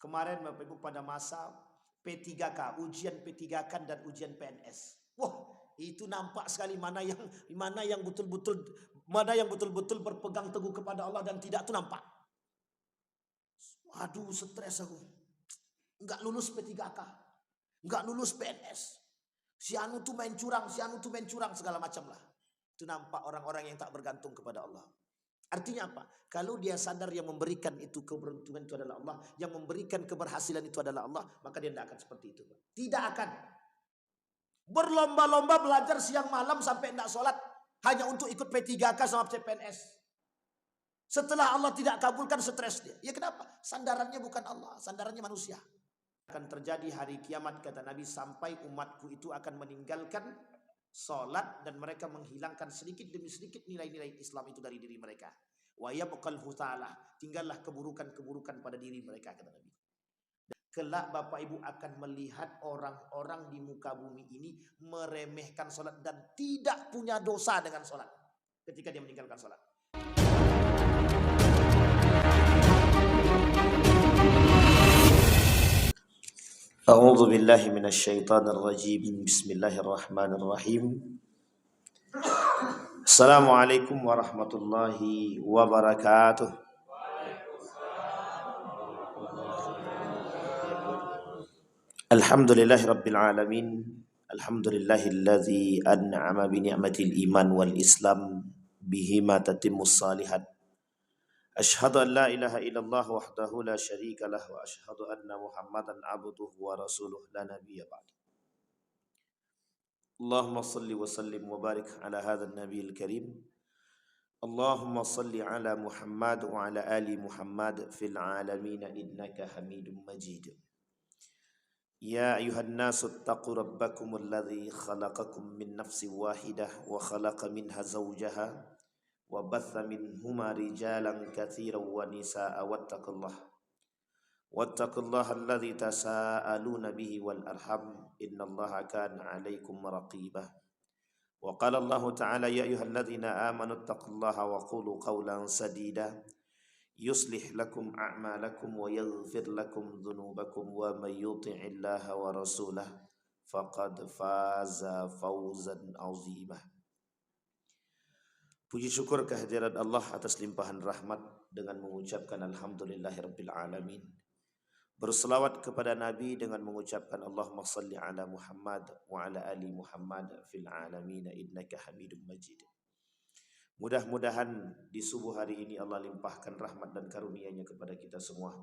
Kemarin Bapak Ibu pada masa P3K, ujian P3K dan ujian PNS. Wah, itu nampak sekali mana yang betul-betul berpegang teguh kepada Allah dan tidak, itu nampak. Aduh, stres aku. Enggak lulus P3K, enggak lulus PNS. Si anu tuh main curang, segala macam lah. Itu nampak orang-orang yang tak bergantung kepada Allah. Artinya apa? Kalau dia sadar yang memberikan itu keberuntungan itu adalah Allah, yang memberikan keberhasilan itu adalah Allah, maka dia tidak akan seperti itu. Tidak akan berlomba-lomba belajar siang malam sampai tidak sholat hanya untuk ikut P3K sama CPNS. Setelah Allah tidak kabulkan, stres dia. Ya kenapa? Sandarannya bukan Allah, sandarannya manusia. Akan terjadi hari kiamat, kata Nabi, sampai umatku itu akan meninggalkan sholat dan mereka menghilangkan sedikit demi sedikit nilai-nilai Islam itu dari diri mereka. Wa yabqal hutalah, tinggallah keburukan-keburukan pada diri mereka, kata Nabi. Kelak Bapak Ibu akan melihat orang-orang di muka bumi ini meremehkan sholat dan tidak punya dosa dengan sholat ketika dia meninggalkan sholat. A'udzu billahi minasyaitonir rajim. Bismillahirrahmanirrahim. Assalamualaikum warahmatullahi wabarakatuh. Alhamdulillahi rabbil alamin. Alhamdulillahilladzi an'ama bi ni'matil iman wal islam bihima tatimmus salihat. Asyhadu an la ilaha illallah wahdahu la syarika lah wa asyhadu anna Muhammadan abduhu wa rasuluh la nabiyya ba'da. Allahumma salli wa sallim wa barik ala hadzal nabiyil karim. Allahumma salli ala Muhammad wa ala ali Muhammad fil alamin innaka Hamidum Majid. Ya ayuhan nasu ittaqu rabbakumul ladzi khalaqakum min nafsin wahidah wa khalaqa minha zawjaha wa batha minhuma rijalan katsiran wa nisaa'a wattaqullaha alladzi tasaaluna bihi wal arham innallaha kana 'alaikum raqibah. Wa qala Allah ta'ala ya ayyuhalladzina amanu ittaqullaha wa qulu qawlan sadida yuslih lakum a'malakum wa yaghfir lakum dhunubakum wa may yuti'illaha wa rasulahu faqad faza fawzan 'azima. Puji syukur kehadirat Allah atas limpahan rahmat dengan mengucapkan alhamdulillahirabbil alamin. Berselawat kepada Nabi dengan mengucapkan Allahumma salli ala Muhammad wa ala ali Muhammad fil alamin innaka Hamidum Majid. Mudah-mudahan di subuh hari ini Allah limpahkan rahmat dan karunia-Nya kepada kita semua.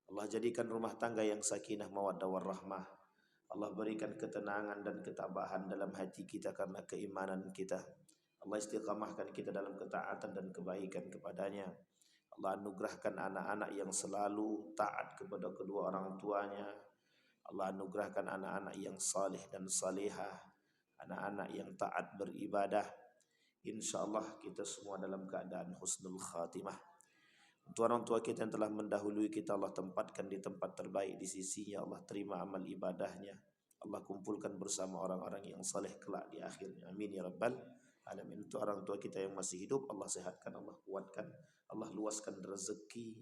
Allah jadikan rumah tangga yang sakinah mawaddah warahmah. Allah berikan ketenangan dan ketabahan dalam hati kita karena keimanan kita. Allah istiqamahkan kita dalam ketaatan dan kebaikan kepadanya. Allah anugerahkan anak-anak yang selalu taat kepada kedua orang tuanya. Allah anugerahkan anak-anak yang saleh dan salihah, anak-anak yang taat beribadah. InsyaAllah kita semua dalam keadaan husnul khatimah. Untuk orang tua kita yang telah mendahului kita, Allah tempatkan di tempat terbaik di sisinya. Allah terima amal ibadahnya. Allah kumpulkan bersama orang-orang yang saleh kelak di akhirnya. Amin ya rabbal alamin. Untuk orang tua kita yang masih hidup, Allah sehatkan, Allah kuatkan, Allah luaskan rezeki,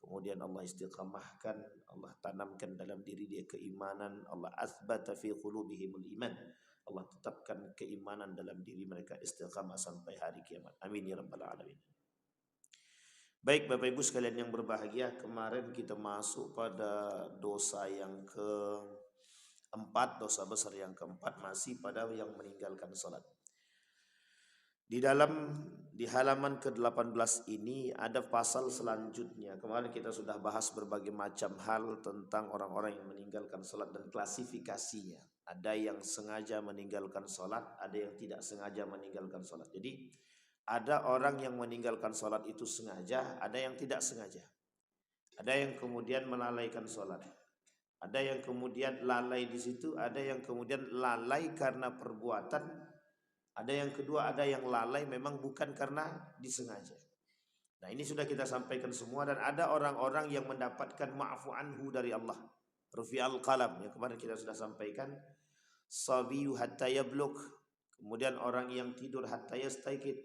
kemudian Allah istiqamahkan, Allah tanamkan dalam diri dia keimanan, Allah athbata fi qulubihimul iman, Allah tetapkan keimanan dalam diri mereka istiqamah sampai hari kiamat. Amin ya rabbal alamin. Baik Bapak Ibu sekalian yang berbahagia, kemarin kita masuk pada dosa yang keempat, dosa besar yang keempat, masih pada yang meninggalkan salat. Di halaman ke-18 ini ada pasal selanjutnya. Kemarin kita sudah bahas berbagai macam hal tentang orang-orang yang meninggalkan sholat dan klasifikasinya. Ada yang sengaja meninggalkan sholat, ada yang tidak sengaja meninggalkan sholat. Jadi ada orang yang meninggalkan sholat itu sengaja, ada yang tidak sengaja. Ada yang kemudian melalaikan sholat. Ada yang kemudian lalai di situ, ada yang kemudian lalai karena perbuatan. Ada yang kedua, ada yang lalai memang bukan karena disengaja. Nah ini sudah kita sampaikan semua. Dan ada orang-orang yang mendapatkan ma'fu anhu dari Allah. Rufi'al qalam, yang kemarin kita sudah sampaikan. Sabiyu hatta yabluk. Kemudian orang yang tidur hatta yastaikid.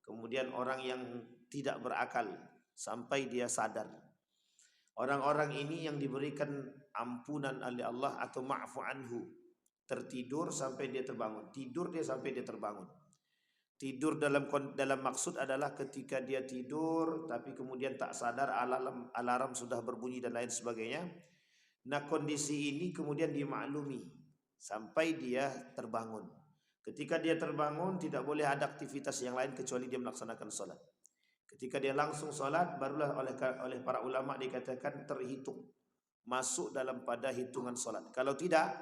Kemudian orang yang tidak berakal sampai dia sadar. Orang-orang ini yang diberikan ampunan oleh Allah atau ma'fu anhu. Tertidur sampai dia terbangun. Tidur dia sampai dia terbangun. Tidur dalam maksud adalah ketika dia tidur tapi kemudian tak sadar alarm sudah berbunyi dan lain sebagainya. Nah, kondisi ini kemudian dimaklumi sampai dia terbangun. Ketika dia terbangun tidak boleh ada aktivitas yang lain kecuali dia melaksanakan solat. Ketika dia langsung solat barulah oleh para ulama dikatakan terhitung masuk dalam pada hitungan solat. Kalau tidak,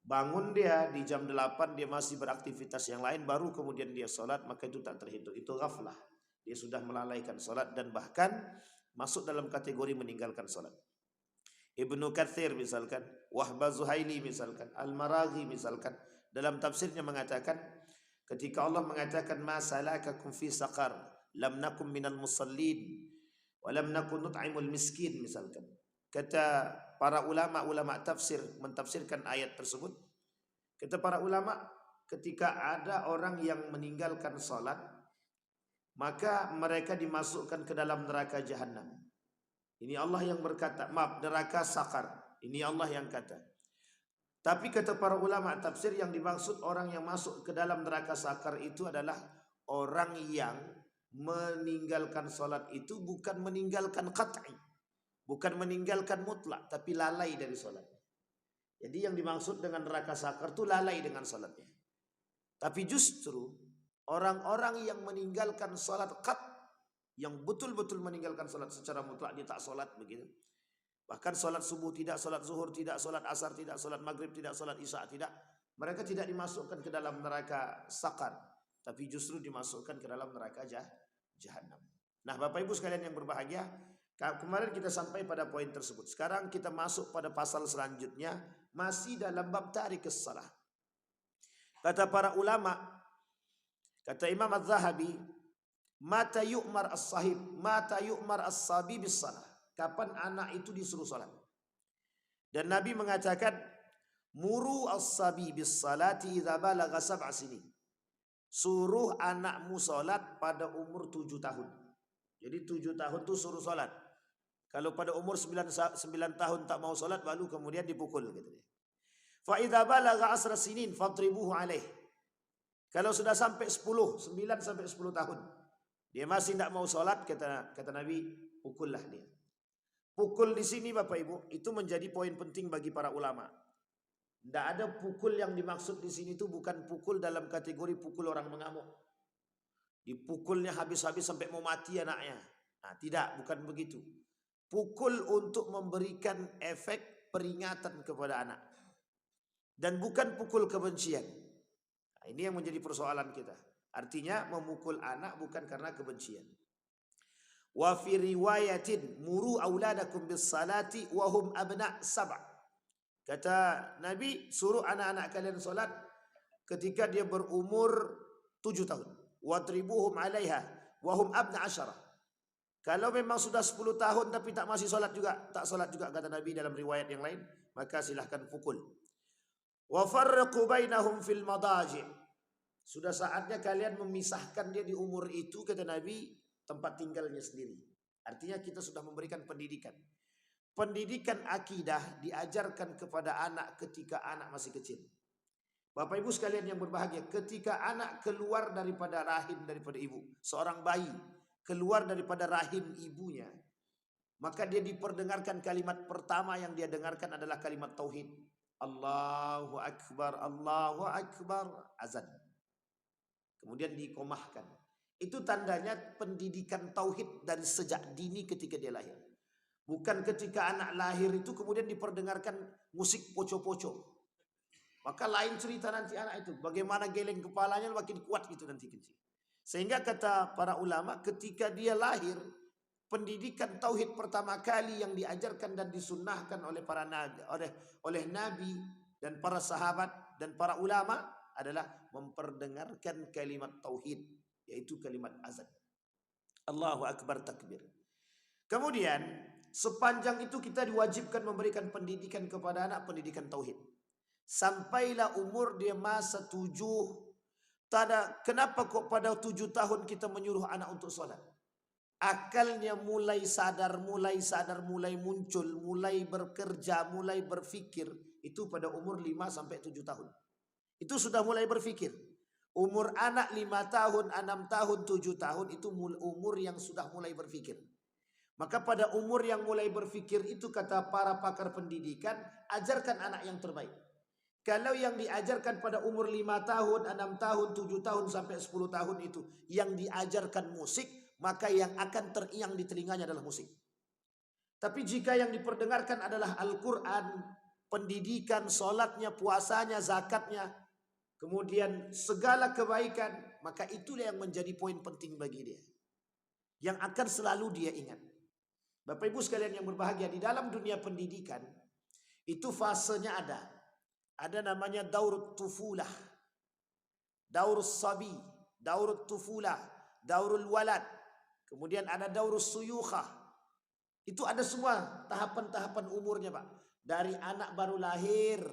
bangun dia di jam 8 dia masih beraktivitas yang lain baru kemudian dia solat, maka itu tak terhitung. Itu ghaflah. Dia sudah melalaikan solat dan bahkan masuk dalam kategori meninggalkan solat. Ibnu Katsir misalkan, Wahbah Zuhaili misalkan, Al-Maraghi misalkan, dalam tafsirnya mengatakan ketika Allah mengatakan ma salakakum fi saqar lam nakum minal musallin wa lam nakun nut'imul miskin misalkan. Kata para ulama tafsir mentafsirkan ayat tersebut. Kata para ulama, ketika ada orang yang meninggalkan salat, maka mereka dimasukkan ke dalam neraka jahanam. Ini Allah yang berkata, maaf, neraka sakar. Ini Allah yang kata. Tapi kata para ulama tafsir yang dimaksud orang yang masuk ke dalam neraka sakar itu adalah orang yang meninggalkan salat itu bukan meninggalkan qat'i. Bukan meninggalkan mutlak, tapi lalai dari solat. Jadi yang dimaksud dengan neraka sakar itu lalai dengan solatnya. Tapi justru orang-orang yang meninggalkan solat yang betul-betul meninggalkan solat secara mutlak, dia tak solat begitu. Bahkan solat subuh tidak, solat zuhur tidak, solat asar tidak, solat maghrib tidak, solat isya tidak. Mereka tidak dimasukkan ke dalam neraka sakar, tapi justru dimasukkan ke dalam neraka jahanam. Nah, Bapak Ibu sekalian yang berbahagia, kemarin kita sampai pada poin tersebut. Sekarang kita masuk pada pasal selanjutnya, masih dalam bab tarikus salah. Kata para ulama, kata Imam Az-Zahabi, mata yu'mar as-sahib, mata yu'mar as-sabi bis salah. Kapan anak itu disuruh salat? Dan Nabi mengatakan, muru as-sabi bis salati idza balagha 7 sinin. Suruh anakmu salat pada umur 7 tahun. Jadi 7 tahun itu suruh salat. Kalau pada umur 9 tahun tak mau salat, baru kemudian dipukul gitu. Fa idza balagha 10 sinin fadribuhu alaih. Kalau sudah sampai 9 sampai 10 tahun, dia masih tidak mau salat, kata Nabi, pukullah dia. Pukul di sini Bapak Ibu itu menjadi poin penting bagi para ulama. Tidak ada pukul yang dimaksud di sini itu bukan pukul dalam kategori pukul orang mengamuk. Dipukulnya habis-habis sampai mau mati anaknya. Nah, tidak, bukan begitu. Pukul untuk memberikan efek peringatan kepada anak. Dan bukan pukul kebencian. Nah, ini yang menjadi persoalan kita. Artinya memukul anak bukan karena kebencian. Wa fi riwayatin muru auladakum bis salati wa hum abna 7. Kata Nabi, suruh anak-anak kalian salat ketika dia berumur 7 tahun. Wadribuhum 'alaiha wa hum abna 10. Kalau memang sudah 10 tahun tapi tak masih salat juga, tak salat juga kata Nabi dalam riwayat yang lain, maka silahkan pukul. Wa farriqu bainahum fil madaji'. Sudah saatnya kalian memisahkan dia di umur itu, kata Nabi, tempat tinggalnya sendiri. Artinya kita sudah memberikan pendidikan. Pendidikan akidah diajarkan kepada anak ketika anak masih kecil. Bapak Ibu sekalian yang berbahagia, ketika anak keluar daripada rahim daripada ibu, seorang bayi keluar daripada rahim ibunya, maka dia diperdengarkan kalimat pertama yang dia dengarkan adalah kalimat tauhid. Allahu Akbar, Allahu Akbar, azan. Kemudian dikomahkan. Itu tandanya pendidikan tauhid dari sejak dini ketika dia lahir. Bukan ketika anak lahir itu kemudian diperdengarkan musik poco-poco. Maka lain cerita nanti anak itu. Bagaimana geleng kepalanya makin kuat gitu nanti kecil. Sehingga kata para ulama ketika dia lahir, pendidikan tauhid pertama kali yang diajarkan dan disunnahkan oleh para nabi, oleh nabi dan para sahabat dan para ulama adalah memperdengarkan kalimat tauhid, yaitu kalimat azan. Allahu Akbar takbir. Kemudian sepanjang itu kita diwajibkan memberikan pendidikan kepada anak, pendidikan tauhid. Sampailah umur dia masa 7. Kenapa kok pada 7 tahun kita menyuruh anak untuk sholat? akalnya mulai sadar, mulai muncul, mulai bekerja, mulai berpikir, itu pada umur 5 sampai 7 tahun. Itu sudah mulai berpikir. Umur anak 5 tahun, 6 tahun, 7 tahun itu umur yang sudah mulai berpikir. Maka pada umur yang mulai berpikir itu kata para pakar pendidikan, ajarkan anak yang terbaik. Kalau yang diajarkan pada umur 5 tahun, 6 tahun, 7 tahun sampai 10 tahun itu yang diajarkan musik, maka yang akan terngiang di telinganya adalah musik. Tapi jika yang diperdengarkan adalah Al-Quran, pendidikan, sholatnya, puasanya, zakatnya, kemudian segala kebaikan, maka itulah yang menjadi poin penting bagi dia. Yang akan selalu dia ingat. Bapak Ibu sekalian yang berbahagia, di dalam dunia pendidikan, itu fasenya ada. Ada namanya daurut tufulah, daurut sabi, daurut tufulah, daurul walad. Kemudian ada daurus suyukhah. Itu ada semua tahapan-tahapan umurnya, Pak. Dari anak baru lahir,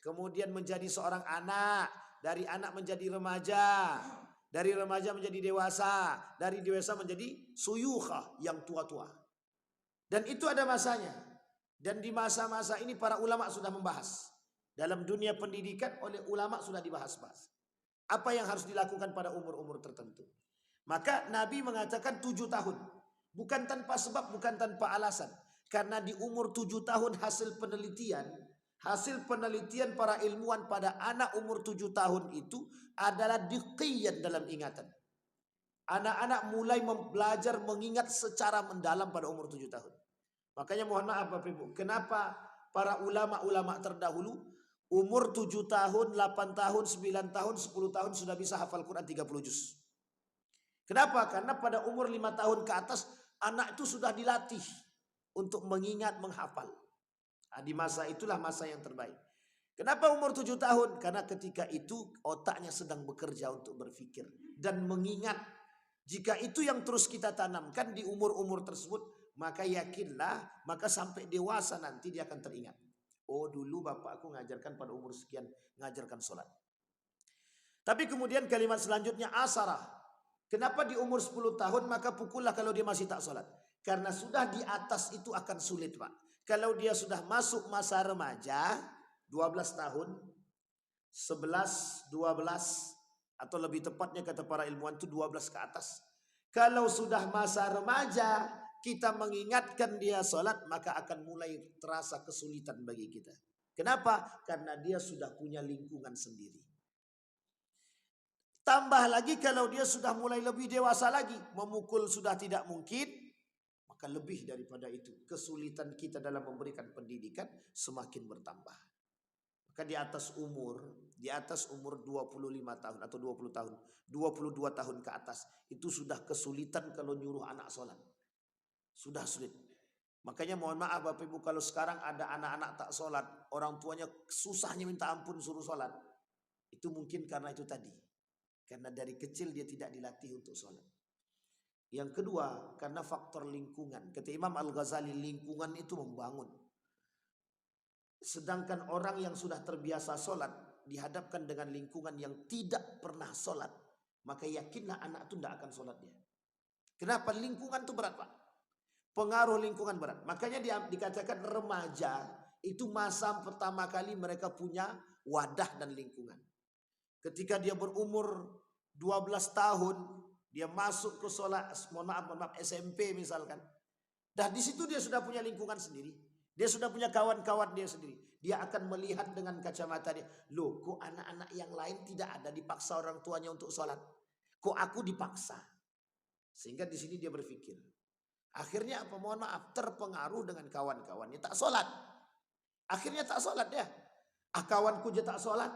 kemudian menjadi seorang anak, dari anak menjadi remaja, dari remaja menjadi dewasa, dari dewasa menjadi suyukhah yang tua-tua. Dan itu ada masanya. Dan di masa-masa ini para ulama sudah membahas. Dalam dunia pendidikan oleh ulama sudah dibahas-bahas. Apa yang harus dilakukan pada umur-umur tertentu. Maka Nabi mengatakan 7 tahun. Bukan tanpa sebab, bukan tanpa alasan. Karena di umur 7 tahun hasil penelitian para ilmuwan pada anak umur 7 tahun itu adalah diqiyan dalam ingatan. Anak-anak mulai belajar mengingat secara mendalam pada umur 7 tahun. Makanya mohon maaf Bapak Ibu, kenapa para ulama-ulama terdahulu umur 7 tahun, 8 tahun, 9 tahun, 10 tahun sudah bisa hafal Quran 30 juz. Kenapa? Karena pada umur 5 tahun ke atas anak itu sudah dilatih untuk mengingat, menghafal. Nah, di masa itulah masa yang terbaik. Kenapa umur 7 tahun? Karena ketika itu otaknya sedang bekerja untuk berpikir dan mengingat. Jika itu yang terus kita tanamkan di umur-umur tersebut, maka yakinlah, maka sampai dewasa nanti dia akan teringat. Oh dulu bapak aku ngajarkan pada umur sekian, ngajarkan sholat. Tapi kemudian kalimat selanjutnya asarah. Kenapa di umur 10 tahun maka pukullah kalau dia masih tak sholat? Karena sudah di atas itu akan sulit Pak. Kalau dia sudah masuk masa remaja, 12 tahun, 11, 12, atau lebih tepatnya kata para ilmuwan itu 12 ke atas. Kalau sudah masa remaja, kita mengingatkan dia sholat, maka akan mulai terasa kesulitan bagi kita. Kenapa? Karena dia sudah punya lingkungan sendiri. Tambah lagi kalau dia sudah mulai lebih dewasa lagi, memukul sudah tidak mungkin, maka lebih daripada itu, kesulitan kita dalam memberikan pendidikan semakin bertambah. Maka di atas umur 25 tahun atau 20 tahun, 22 tahun ke atas, itu sudah kesulitan kalau nyuruh anak sholat. Sudah sulit. Makanya mohon maaf Bapak Ibu, kalau sekarang ada anak-anak tak sholat, orang tuanya susahnya minta ampun suruh sholat. Itu mungkin karena itu tadi. Karena dari kecil dia tidak dilatih untuk sholat. Yang kedua, karena faktor lingkungan. Kata Imam Al-Ghazali, lingkungan itu membangun. Sedangkan orang yang sudah terbiasa sholat, dihadapkan dengan lingkungan yang tidak pernah sholat, maka yakinlah anak itu tidak akan sholat dia. Kenapa? Lingkungan itu berat Pak. Pengaruh lingkungan berat. Makanya dikatakan remaja itu masa pertama kali mereka punya wadah dan lingkungan. Ketika dia berumur 12 tahun, dia masuk ke sholat, mohon maaf SMP misalkan. Dan di situ dia sudah punya lingkungan sendiri. Dia sudah punya kawan-kawan dia sendiri. Dia akan melihat dengan kacamata dia. Loh, kok anak-anak yang lain tidak ada dipaksa orang tuanya untuk sholat? Kok aku dipaksa? Sehingga di sini dia berpikir. Akhirnya apa? Mohon maaf, terpengaruh dengan kawan-kawannya tak sholat. Akhirnya tak sholat dia. Kawanku je tak sholat.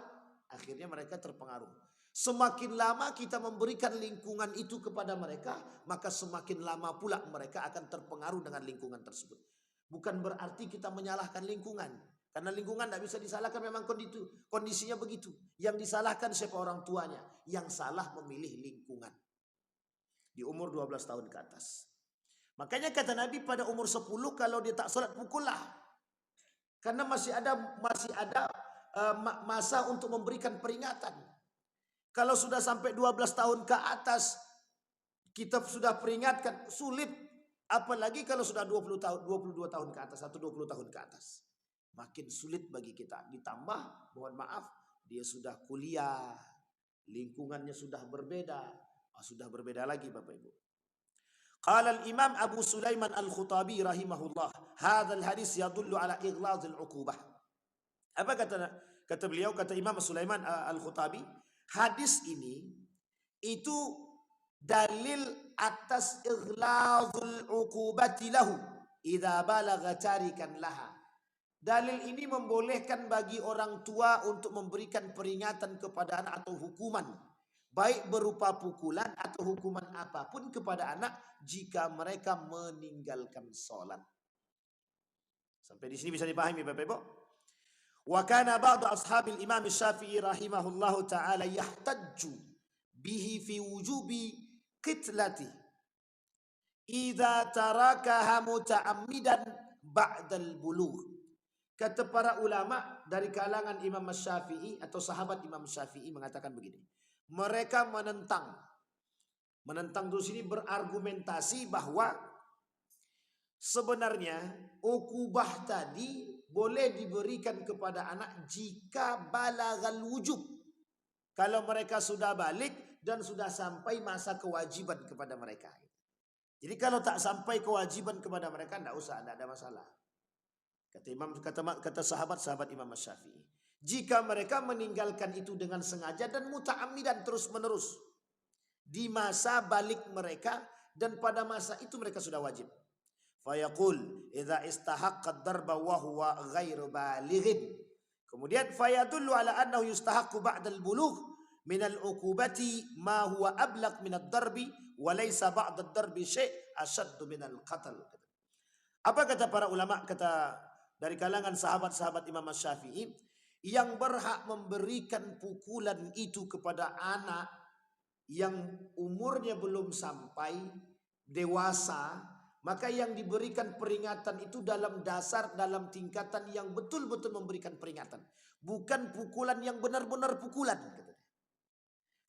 Akhirnya mereka terpengaruh. Semakin lama kita memberikan lingkungan itu kepada mereka, maka semakin lama pula mereka akan terpengaruh dengan lingkungan tersebut. Bukan berarti kita menyalahkan lingkungan. Karena lingkungan tidak bisa disalahkan, memang kondisinya begitu. Yang disalahkan siapa? Orang tuanya. Yang salah memilih lingkungan. Di umur 12 tahun ke atas. Makanya kata Nabi pada umur 10 kalau dia tak sholat pukullah. Karena masih ada masa untuk memberikan peringatan. Kalau sudah sampai 12 tahun ke atas kita sudah peringatkan, sulit. Apalagi kalau sudah 20 tahun, 22 tahun ke atas atau 20 tahun ke atas. Makin sulit bagi kita. Ditambah, mohon maaf, dia sudah kuliah, lingkungannya sudah berbeda. Sudah berbeda lagi Bapak Ibu. Qala al-Imam Abu Sulaiman Al-Khutabi rahimahullah, hadzal hadis yadullu ala ighlazil uqubah. Apa kata beliau, kata Imam Sulaiman Al-Khutabi, hadis ini itu dalil atas ighlazul uqubati lahu idza balagha tarikan laha. Dalil ini membolehkan bagi orang tua untuk memberikan peringatan kepada anak atau hukuman, baik berupa pukulan atau hukuman apapun kepada anak jika mereka meninggalkan sholat. Sampai di sini bisa dipahami Bapak Ibu? Wa kana ba'du ashabil Imam Syafi'i rahimahullahu taala yahtajju bihi fi wujubi qitlati idza tarakaha muta'ammidan ba'dal bulugh. Kata para ulama dari kalangan Imam Syafi'i atau sahabat Imam Syafi'i mengatakan begini. Mereka menentang di sini berargumentasi bahwa sebenarnya ukubah tadi boleh diberikan kepada anak jika balagal wujub. Kalau mereka sudah balik dan sudah sampai masa kewajiban kepada mereka. Jadi kalau tak sampai kewajiban kepada mereka tidak usah, tidak ada masalah. Kata sahabat Imam Syafi'i. Jika mereka meninggalkan itu dengan sengaja dan muta'ammidan terus menerus di masa balik mereka dan pada masa itu mereka sudah wajib. Fayaqul idza istahaqqa ad-darba wa huwa ghairu balighin. Kemudian fayadullu ala annahu yustahaqqu ba'da al-bulugh min al-uqubati ma huwa ablaq min ad-darbi wa laysa ba'da ad-darbi syai' ashaddu min al-qatl. Apa kata para ulama, kata dari kalangan sahabat-sahabat Imam Syafi'i, yang berhak memberikan pukulan itu kepada anak yang umurnya belum sampai dewasa, maka yang diberikan peringatan itu dalam tingkatan yang betul-betul memberikan peringatan, bukan pukulan yang benar-benar pukulan.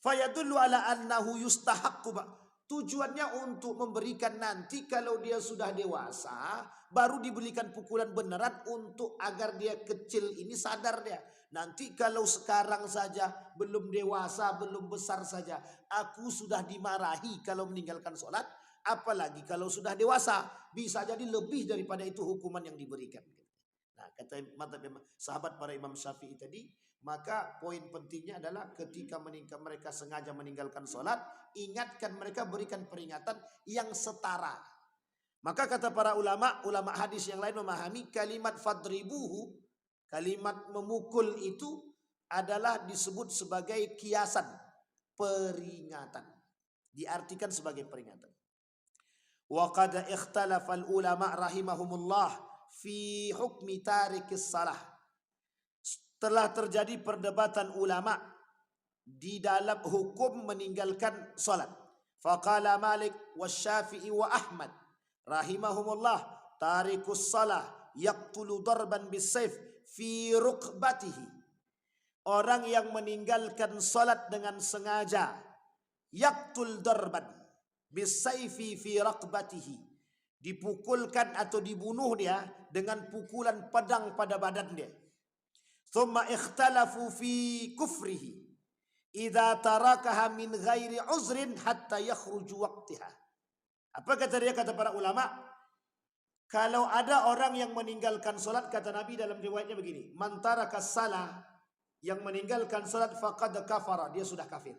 Fayadullu ala annahu yustahaqqu. Tujuannya untuk memberikan nanti kalau dia sudah dewasa baru diberikan pukulan beneran untuk agar dia kecil ini sadar dia. Nanti kalau sekarang saja belum dewasa, belum besar saja aku sudah dimarahi kalau meninggalkan sholat, apalagi kalau sudah dewasa bisa jadi lebih daripada itu hukuman yang diberikan. Nah, kata sahabat para Imam Syafi'i tadi, maka poin pentingnya adalah ketika mereka sengaja meninggalkan sholat, ingatkan mereka, berikan peringatan yang setara. Maka kata para ulama hadis yang lain memahami kalimat fadribuhu, kalimat memukul itu adalah disebut sebagai kiasan, peringatan. Diartikan sebagai peringatan. Wa qad ikhtalafa al-ulama rahimahumullah fi hukmi tarikis salah. Telah terjadi perdebatan ulama di dalam hukum meninggalkan salat. Faqala Malik wa Syafi'i wa Ahmad rahimahumullah tarikus salah yaqtulu darban bisayf fi rukbatihi. Orang yang meninggalkan salat dengan sengaja, yaqtul darban bisayfi fi raqbatihi, dipukulkan atau dibunuh dia dengan pukulan pedang pada badan dia. Thumma ikhtalafu fi kufrihi idza tarakaha min ghairi uzrin hatta yakhruju waqtiha. Apa kata dia, kata para ulama, kalau ada orang yang meninggalkan salat, kata Nabi dalam riwayatnya begini, man taraka salah, yang meninggalkan salat faqad kafara, dia sudah kafir.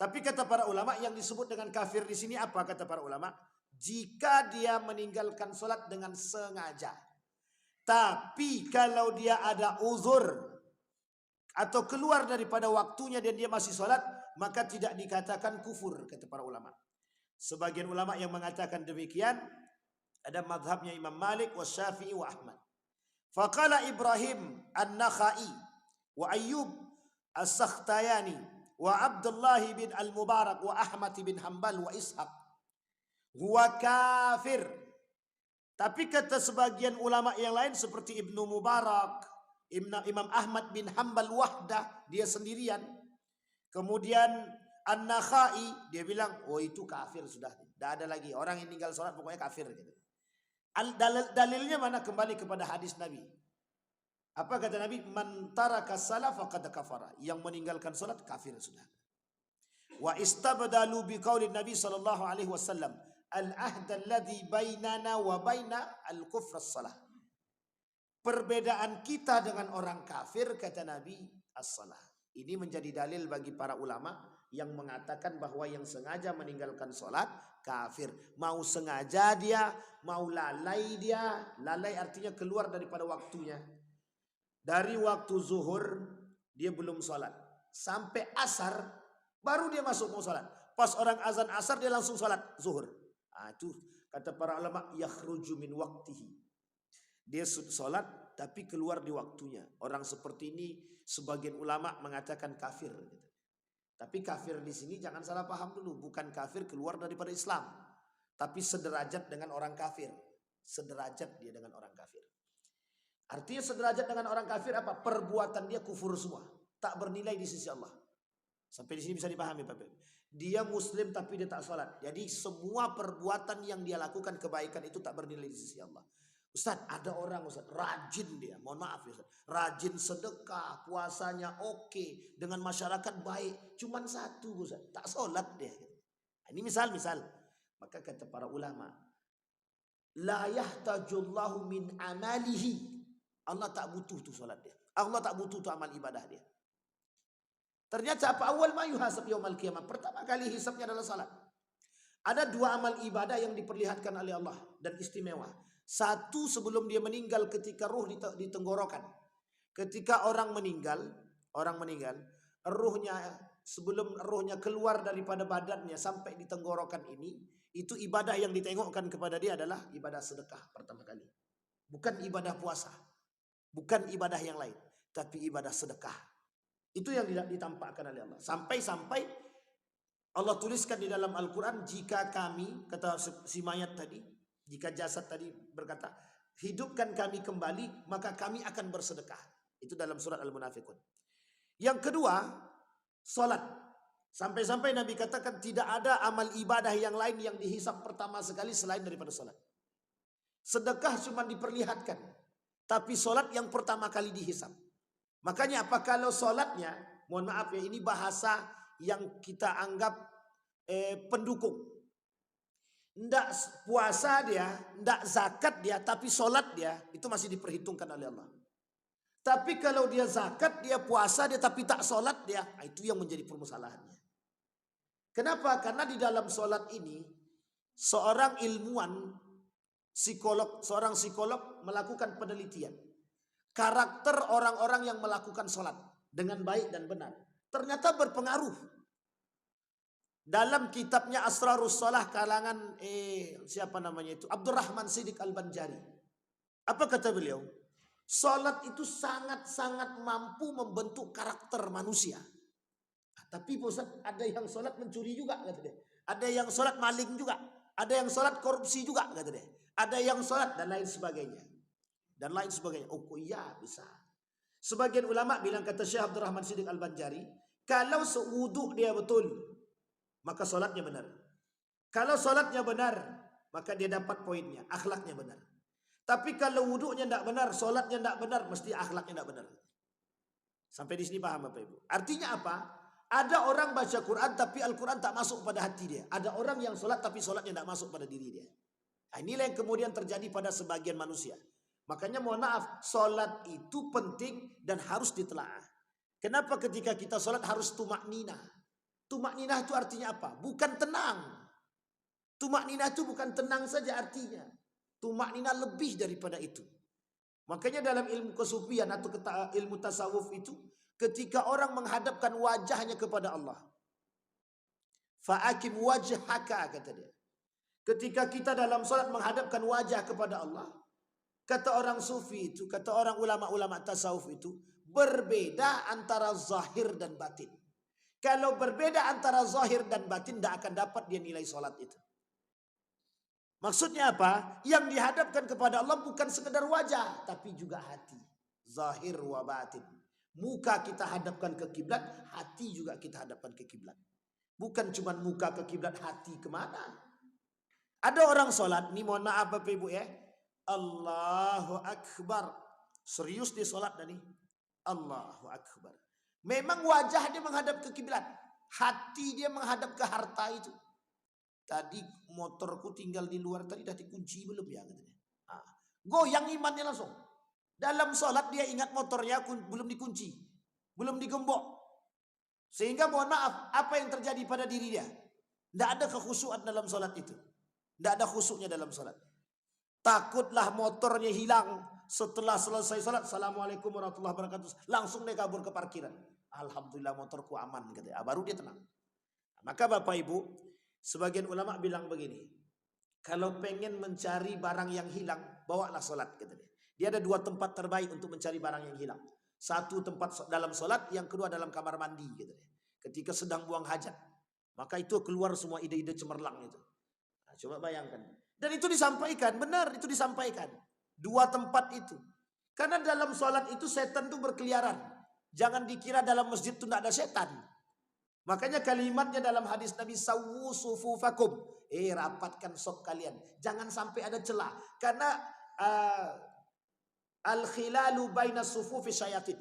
Tapi kata para ulama yang disebut dengan kafir di sini apa, kata para ulama? Jika dia meninggalkan salat dengan sengaja. Tapi kalau dia ada uzur atau keluar daripada waktunya dan dia masih salat, maka tidak dikatakan kufur, kata para ulama. Sebagian ulama yang mengatakan demikian, ada madhabnya Imam Malik wa Syafi'i wa Ahmad. Faqala Ibrahim An-Nakhai wa Ayyub As-Sakhtayani wa Abdullah bin Al-Mubarak wa Ahmad bin Hanbal wa Ishaq huwa kafir. Tapi kata sebagian ulama yang lain seperti Ibnu Mubarak, Imam Ahmad bin Hanbal wahdah, dia sendirian. Kemudian An-Nakhai dia bilang, oh itu kafir sudah. Tidak ada lagi orang yang tinggal sholat pokoknya kafir. Gitu. Dalilnya mana? Kembali kepada hadis Nabi. Apa kata Nabi? Man taraka salah faqad kafara. Yang meninggalkan sholat kafir sudah. Wa istabdalu biqaulin Nabi sallallahu alaihi wasallam, al-ahd alladhi bainana wa baina al-kufr as-salah. Perbedaan kita dengan orang kafir, kata Nabi, as-salah. Ini menjadi dalil bagi para ulama yang mengatakan bahwa yang sengaja meninggalkan sholat kafir. Mau sengaja dia, mau lalai dia. Lalai artinya keluar daripada waktunya. Dari waktu zuhur dia belum sholat. Sampai asar baru dia masuk mau sholat. Pas orang azan asar dia langsung sholat zuhur. Itu kata para ulama, yakhruju min waktihi. Dia sholat tapi keluar di waktunya. Orang seperti ini sebagian ulama mengatakan kafir. Tapi kafir di sini jangan salah paham dulu. Bukan kafir keluar daripada Islam. Tapi sederajat dengan orang kafir. Sederajat dia dengan orang kafir. Artinya sederajat dengan orang kafir apa? Perbuatan dia kufur semua. Tak bernilai di sisi Allah. Sampai di sini bisa dipahami Bapak. Dia muslim tapi dia tak sholat. Jadi semua perbuatan yang dia lakukan kebaikan itu tak bernilai di sisi Allah. Ustaz, ada orang Ustaz, rajin dia, mohon maaf ya Ustaz, rajin sedekah, puasanya oke, dengan masyarakat baik, cuman satu Ustaz, tak sholat dia. Ini misal. Maka kata para ulama, la yahtajullahu min amalihi. Allah tak butuh tu sholat dia. Allah tak butuh tu amal ibadah dia. Ternyata apa? Awal ma yuhasab yaumal qiyamah. Pertama kali hisabnya adalah salat. Ada dua amal ibadah yang diperlihatkan oleh Allah dan istimewa. Satu sebelum dia meninggal ketika ruh di tenggorokan. Ketika orang meninggal, sebelum ruhnya keluar daripada badannya sampai di tenggorokan ini, itu ibadah yang ditengokkan kepada dia adalah ibadah sedekah pertama kali. Bukan ibadah puasa. Bukan ibadah yang lain, tapi ibadah sedekah. Itu yang ditampakkan oleh Allah. Sampai-sampai Allah tuliskan di dalam Al-Quran, jika kami, kata si mayat tadi, jika jasad tadi berkata, hidupkan kami kembali, maka kami akan bersedekah. Itu dalam surat Al-Munafiqun. Yang kedua, salat. Sampai-sampai Nabi katakan tidak ada amal ibadah yang lain yang dihisab pertama sekali selain daripada salat. Sedekah cuma diperlihatkan, tapi salat yang pertama kali dihisab. Makanya apa kalau salatnya, mohon maaf ya, ini bahasa yang kita anggap pendukung. Ndak puasa dia, ndak zakat dia, tapi solat dia, itu masih diperhitungkan oleh Allah. Tapi kalau dia zakat, dia puasa dia, tapi tak solat dia, itu yang menjadi permasalahannya. Kenapa? Karena di dalam solat ini, seorang ilmuwan, seorang psikolog melakukan penelitian. Karakter orang-orang yang melakukan solat dengan baik dan benar, ternyata berpengaruh. Dalam kitabnya Asrarus Shalah kalangan siapa namanya itu? Abdurrahman Siddiq Al-Banjari. Apa kata beliau? Salat itu sangat-sangat mampu membentuk karakter manusia. Tapi Ustaz, ada yang salat mencuri juga kata dia. Ada yang salat maling juga. Ada yang salat korupsi juga kata dia. Ada yang salat dan lain sebagainya. Oh iya bisa. Sebagian ulama bilang, kata Syekh Abdurrahman Siddiq Al-Banjari, kalau sewuduk dia betul, maka solatnya benar. Kalau solatnya benar, maka dia dapat poinnya, akhlaknya benar. Tapi kalau wuduknya tidak benar, solatnya tidak benar, mesti akhlaknya tidak benar. Sampai di sini paham Bapak Ibu? Artinya apa? Ada orang baca Quran tapi Al-Quran tak masuk pada hati dia. Ada orang yang solat tapi solatnya tidak masuk pada diri dia. Nah, inilah yang kemudian terjadi pada sebagian manusia. Makanya mohon maaf, solat itu penting dan harus ditelaah. Kenapa ketika kita solat harus tumakninah? Tumakninah itu artinya apa? Bukan tenang. Tumakninah itu bukan tenang saja artinya. Tumakninah lebih daripada itu. Makanya dalam ilmu kesufian atau ilmu tasawuf itu, ketika orang menghadapkan wajahnya kepada Allah, fa'akim wajhaka kata dia. Ketika kita dalam salat menghadapkan wajah kepada Allah, kata orang sufi itu, kata orang ulama-ulama tasawuf itu, berbeda antara zahir dan batin. Kalau berbeda antara zahir dan batin, tidak akan dapat dia nilai solat itu. Maksudnya apa? Yang dihadapkan kepada Allah bukan sekedar wajah, tapi juga hati. Zahir wa batin. Muka kita hadapkan ke kiblat, hati juga kita hadapkan ke kiblat. Bukan cuma muka ke kiblat, hati kemana? Ada orang sholat, nih mohon maaf Bapak Ibu ya. Allahu Akbar. Serius dia sholat nih. Allahu Akbar. Memang wajah dia menghadap ke kiblat. Hati dia menghadap ke harta itu. Tadi motorku tinggal di luar, tadi dah dikunci belum ya? Nah, goyang imannya langsung. Dalam sholat dia ingat motornya belum dikunci. Belum digembok. Sehingga mohon maaf, apa yang terjadi pada diri dia? Tidak ada kekhusyuan dalam sholat itu. Tidak ada khusyuknya dalam sholat. Takutlah motornya hilang. Setelah selesai sholat, Assalamualaikum warahmatullahi wabarakatuh. Langsung dia kabur ke parkiran. Alhamdulillah motorku aman. Katanya. Baru dia tenang. Maka Bapak Ibu, sebagian ulama bilang begini. Kalau pengen mencari barang yang hilang, bawalah sholat. Katanya. Dia ada dua tempat terbaik untuk mencari barang yang hilang. Satu tempat dalam sholat, yang kedua dalam kamar mandi. Gitu. Ketika sedang buang hajat. Maka itu keluar semua ide-ide cemerlang itu. Nah, coba bayangkan. Dan itu disampaikan, benar itu disampaikan. Dua tempat itu. Karena dalam sholat itu setan itu berkeliaran. Jangan dikira dalam masjid itu tidak ada setan. Makanya kalimatnya dalam hadis Nabi, Sawwu sufufakum. Rapatkan sop kalian. Jangan sampai ada celah. Karena al-khilalu baina sufufi syayatin.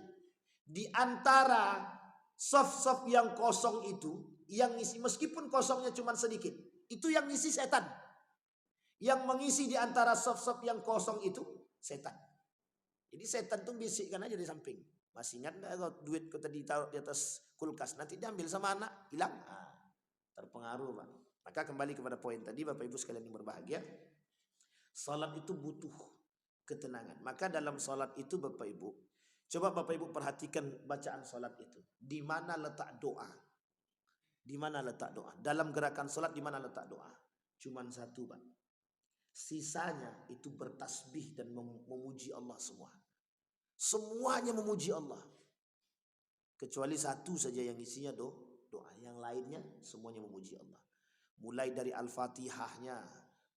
Di antara sof-sof yang kosong itu, yang ngisi meskipun kosongnya cuma sedikit, itu yang ngisi setan. Yang mengisi di antara sof-sof yang kosong itu setan. Jadi setan tuh bisikkan aja di samping. Masih ingat nggak kalau duit kita ditaruh di atas kulkas, nanti diambil sama anak, hilang. Terpengaruh Pak. Maka kembali kepada poin tadi Bapak Ibu sekalian yang berbahagia, salat itu butuh ketenangan. Maka dalam salat itu Bapak Ibu, coba Bapak Ibu perhatikan bacaan salat itu. Di mana letak doa? Di mana letak doa? Dalam gerakan salat di mana letak doa? Cuman satu Pak. Sisanya itu bertasbih dan memuji Allah semua. Semuanya memuji Allah. Kecuali satu saja yang isinya doa. Yang lainnya semuanya memuji Allah. Mulai dari Al-Fatihahnya,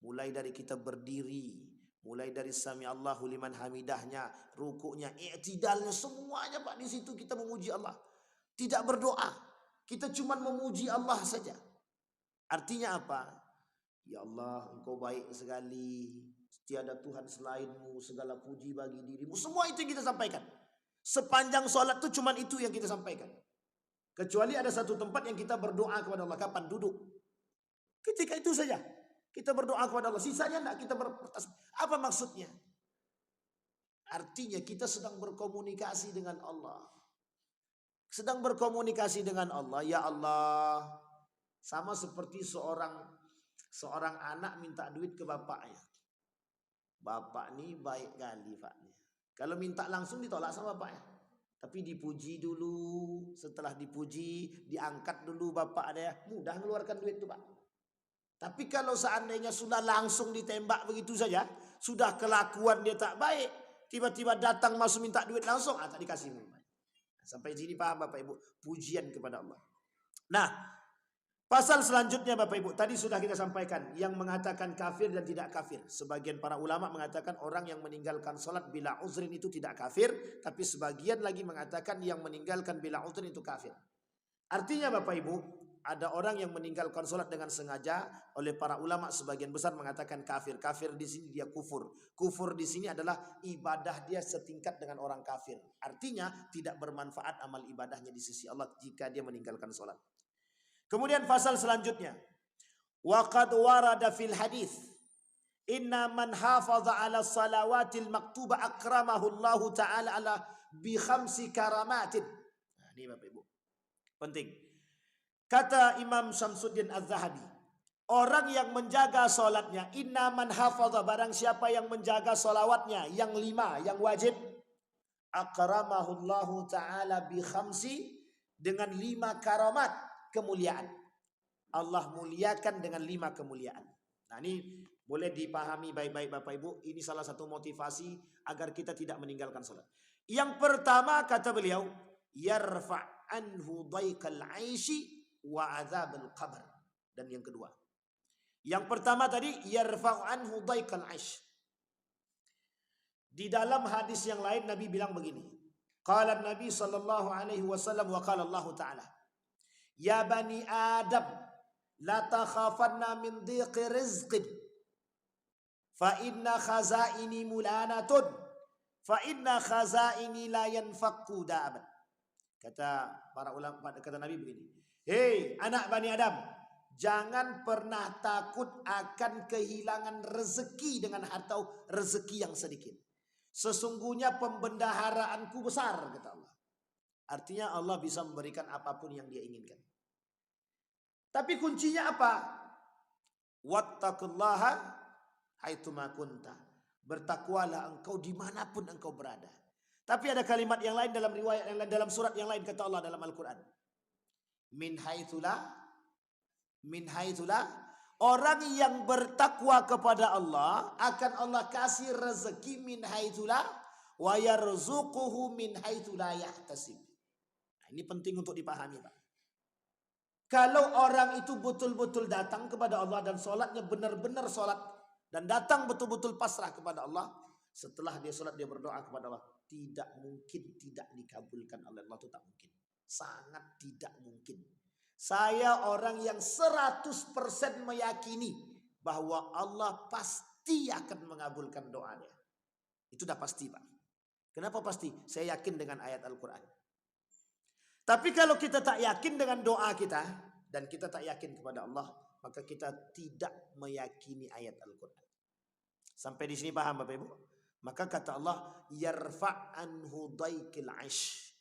mulai dari kita berdiri, mulai dari Sami Allahu liman hamidahnya, rukuknya, i'tidalnya, semuanya Pak di situ kita memuji Allah. Tidak berdoa. Kita cuma memuji Allah saja. Artinya apa? Ya Allah, Engkau baik sekali. Tiada Tuhan selainmu, segala puji bagi dirimu. Semua itu yang kita sampaikan. Sepanjang sholat itu cuma itu yang kita sampaikan. Kecuali ada satu tempat yang kita berdoa kepada Allah. Kapan? Duduk. Ketika itu saja kita berdoa kepada Allah. Sisanya tidak kita bertasbih. Apa maksudnya? Artinya kita sedang berkomunikasi dengan Allah. Sedang berkomunikasi dengan Allah. Ya Allah. Sama seperti seorang anak minta duit ke bapaknya. Bapak nih baik kali Pak. Kalau minta langsung ditolak sama bapaknya. Tapi dipuji dulu. Setelah dipuji, diangkat dulu bapak ada. Mudah mengeluarkan duit itu Pak. Tapi kalau seandainya sudah langsung ditembak begitu saja, sudah kelakuan dia tak baik, tiba-tiba datang masuk minta duit langsung, tak dikasih. Sampai sini paham Bapak Ibu, pujian kepada Allah. Nah, pasal selanjutnya Bapak Ibu, tadi sudah kita sampaikan yang mengatakan kafir dan tidak kafir. Sebagian para ulama mengatakan orang yang meninggalkan sholat bila uzrin itu tidak kafir, tapi sebagian lagi mengatakan yang meninggalkan bila uzrin itu kafir. Artinya Bapak Ibu, ada orang yang meninggalkan sholat dengan sengaja, oleh para ulama sebagian besar mengatakan kafir. Kafir di sini dia kufur. Kufur di sini adalah ibadah dia setingkat dengan orang kafir. Artinya tidak bermanfaat amal ibadahnya di sisi Allah jika dia meninggalkan sholat. Kemudian pasal selanjutnya, waqad warada fil hadis, inna man hafaza ala salawatil maktuba akramahu Allah Ta'ala ala bi khamsi karamatin. Nah, ini Bapak Ibu, penting. Kata Imam Syamsuddin Az-Zahabi, orang yang menjaga solatnya, inna man hafadha, barang siapa yang menjaga solawatnya, yang 5, yang wajib, akramahullahu ta'ala bi khamsi, dengan 5 karamat, kemuliaan. Allah muliakan dengan 5 kemuliaan. Nah ini boleh dipahami baik-baik Bapak Ibu, ini salah satu motivasi agar kita tidak meninggalkan solat. Yang pertama kata beliau, yarfa' anhu daikal aishi wa adzabul qabr. Dan yang kedua, yang pertama tadi yarfa'u anhu daikal aish. Di dalam hadis yang lain Nabi bilang begini, qala Nabi sallallahu alaihi wasallam wa qala Allah Ta'ala, Ya bani Adam, la takhafanna min dhiqi rizqin, fa inna khazaini mulanatun, fa inna khazaini la yanfaqu da'aban. Kata para ulama, kata Nabi begini, hei anak Bani Adam, jangan pernah takut akan kehilangan rezeki dengan atau rezeki yang sedikit. Sesungguhnya pembendaharaanku besar, kata Allah. Artinya Allah bisa memberikan apapun yang dia inginkan. Tapi kuncinya apa? Wattaqullaha haitsuma kunta. Bertakwalah engkau dimanapun engkau berada. Tapi ada kalimat yang lain dalam riwayat yang lain, dalam surat yang lain kata Allah dalam Al-Quran. Min haitsulah, orang yang bertakwa kepada Allah akan Allah kasih rezeki min haitsulah wa yarzuquhu min haitsulah yahtasib. Nah, ini penting untuk dipahami, Pak. Kalau orang itu betul-betul datang kepada Allah dan sholatnya benar-benar sholat dan datang betul-betul pasrah kepada Allah, setelah dia sholat dia berdoa kepada Allah, tidak mungkin tidak dikabulkan oleh Allah, itu tak mungkin. Sangat tidak mungkin. Saya orang yang 100% meyakini bahwa Allah pasti akan mengabulkan doanya. Itu dah pasti, Pak. Kenapa pasti? Saya yakin dengan ayat Al-Quran. Tapi kalau kita tak yakin dengan doa kita dan kita tak yakin kepada Allah, maka kita tidak meyakini ayat Al-Quran. Sampai di sini paham Bapak Ibu? Maka kata Allah, yarfa' anhu daikil aish.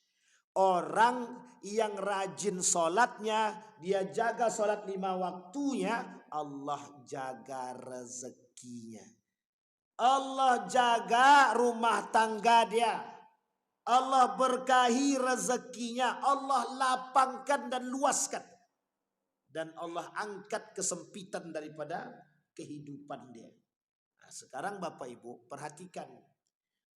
Orang yang rajin sholatnya, dia jaga sholat 5 waktunya, Allah jaga rezekinya. Allah jaga rumah tangga dia. Allah berkahi rezekinya. Allah lapangkan dan luaskan. Dan Allah angkat kesempitan daripada kehidupan dia. Nah, sekarang Bapak Ibu perhatikan.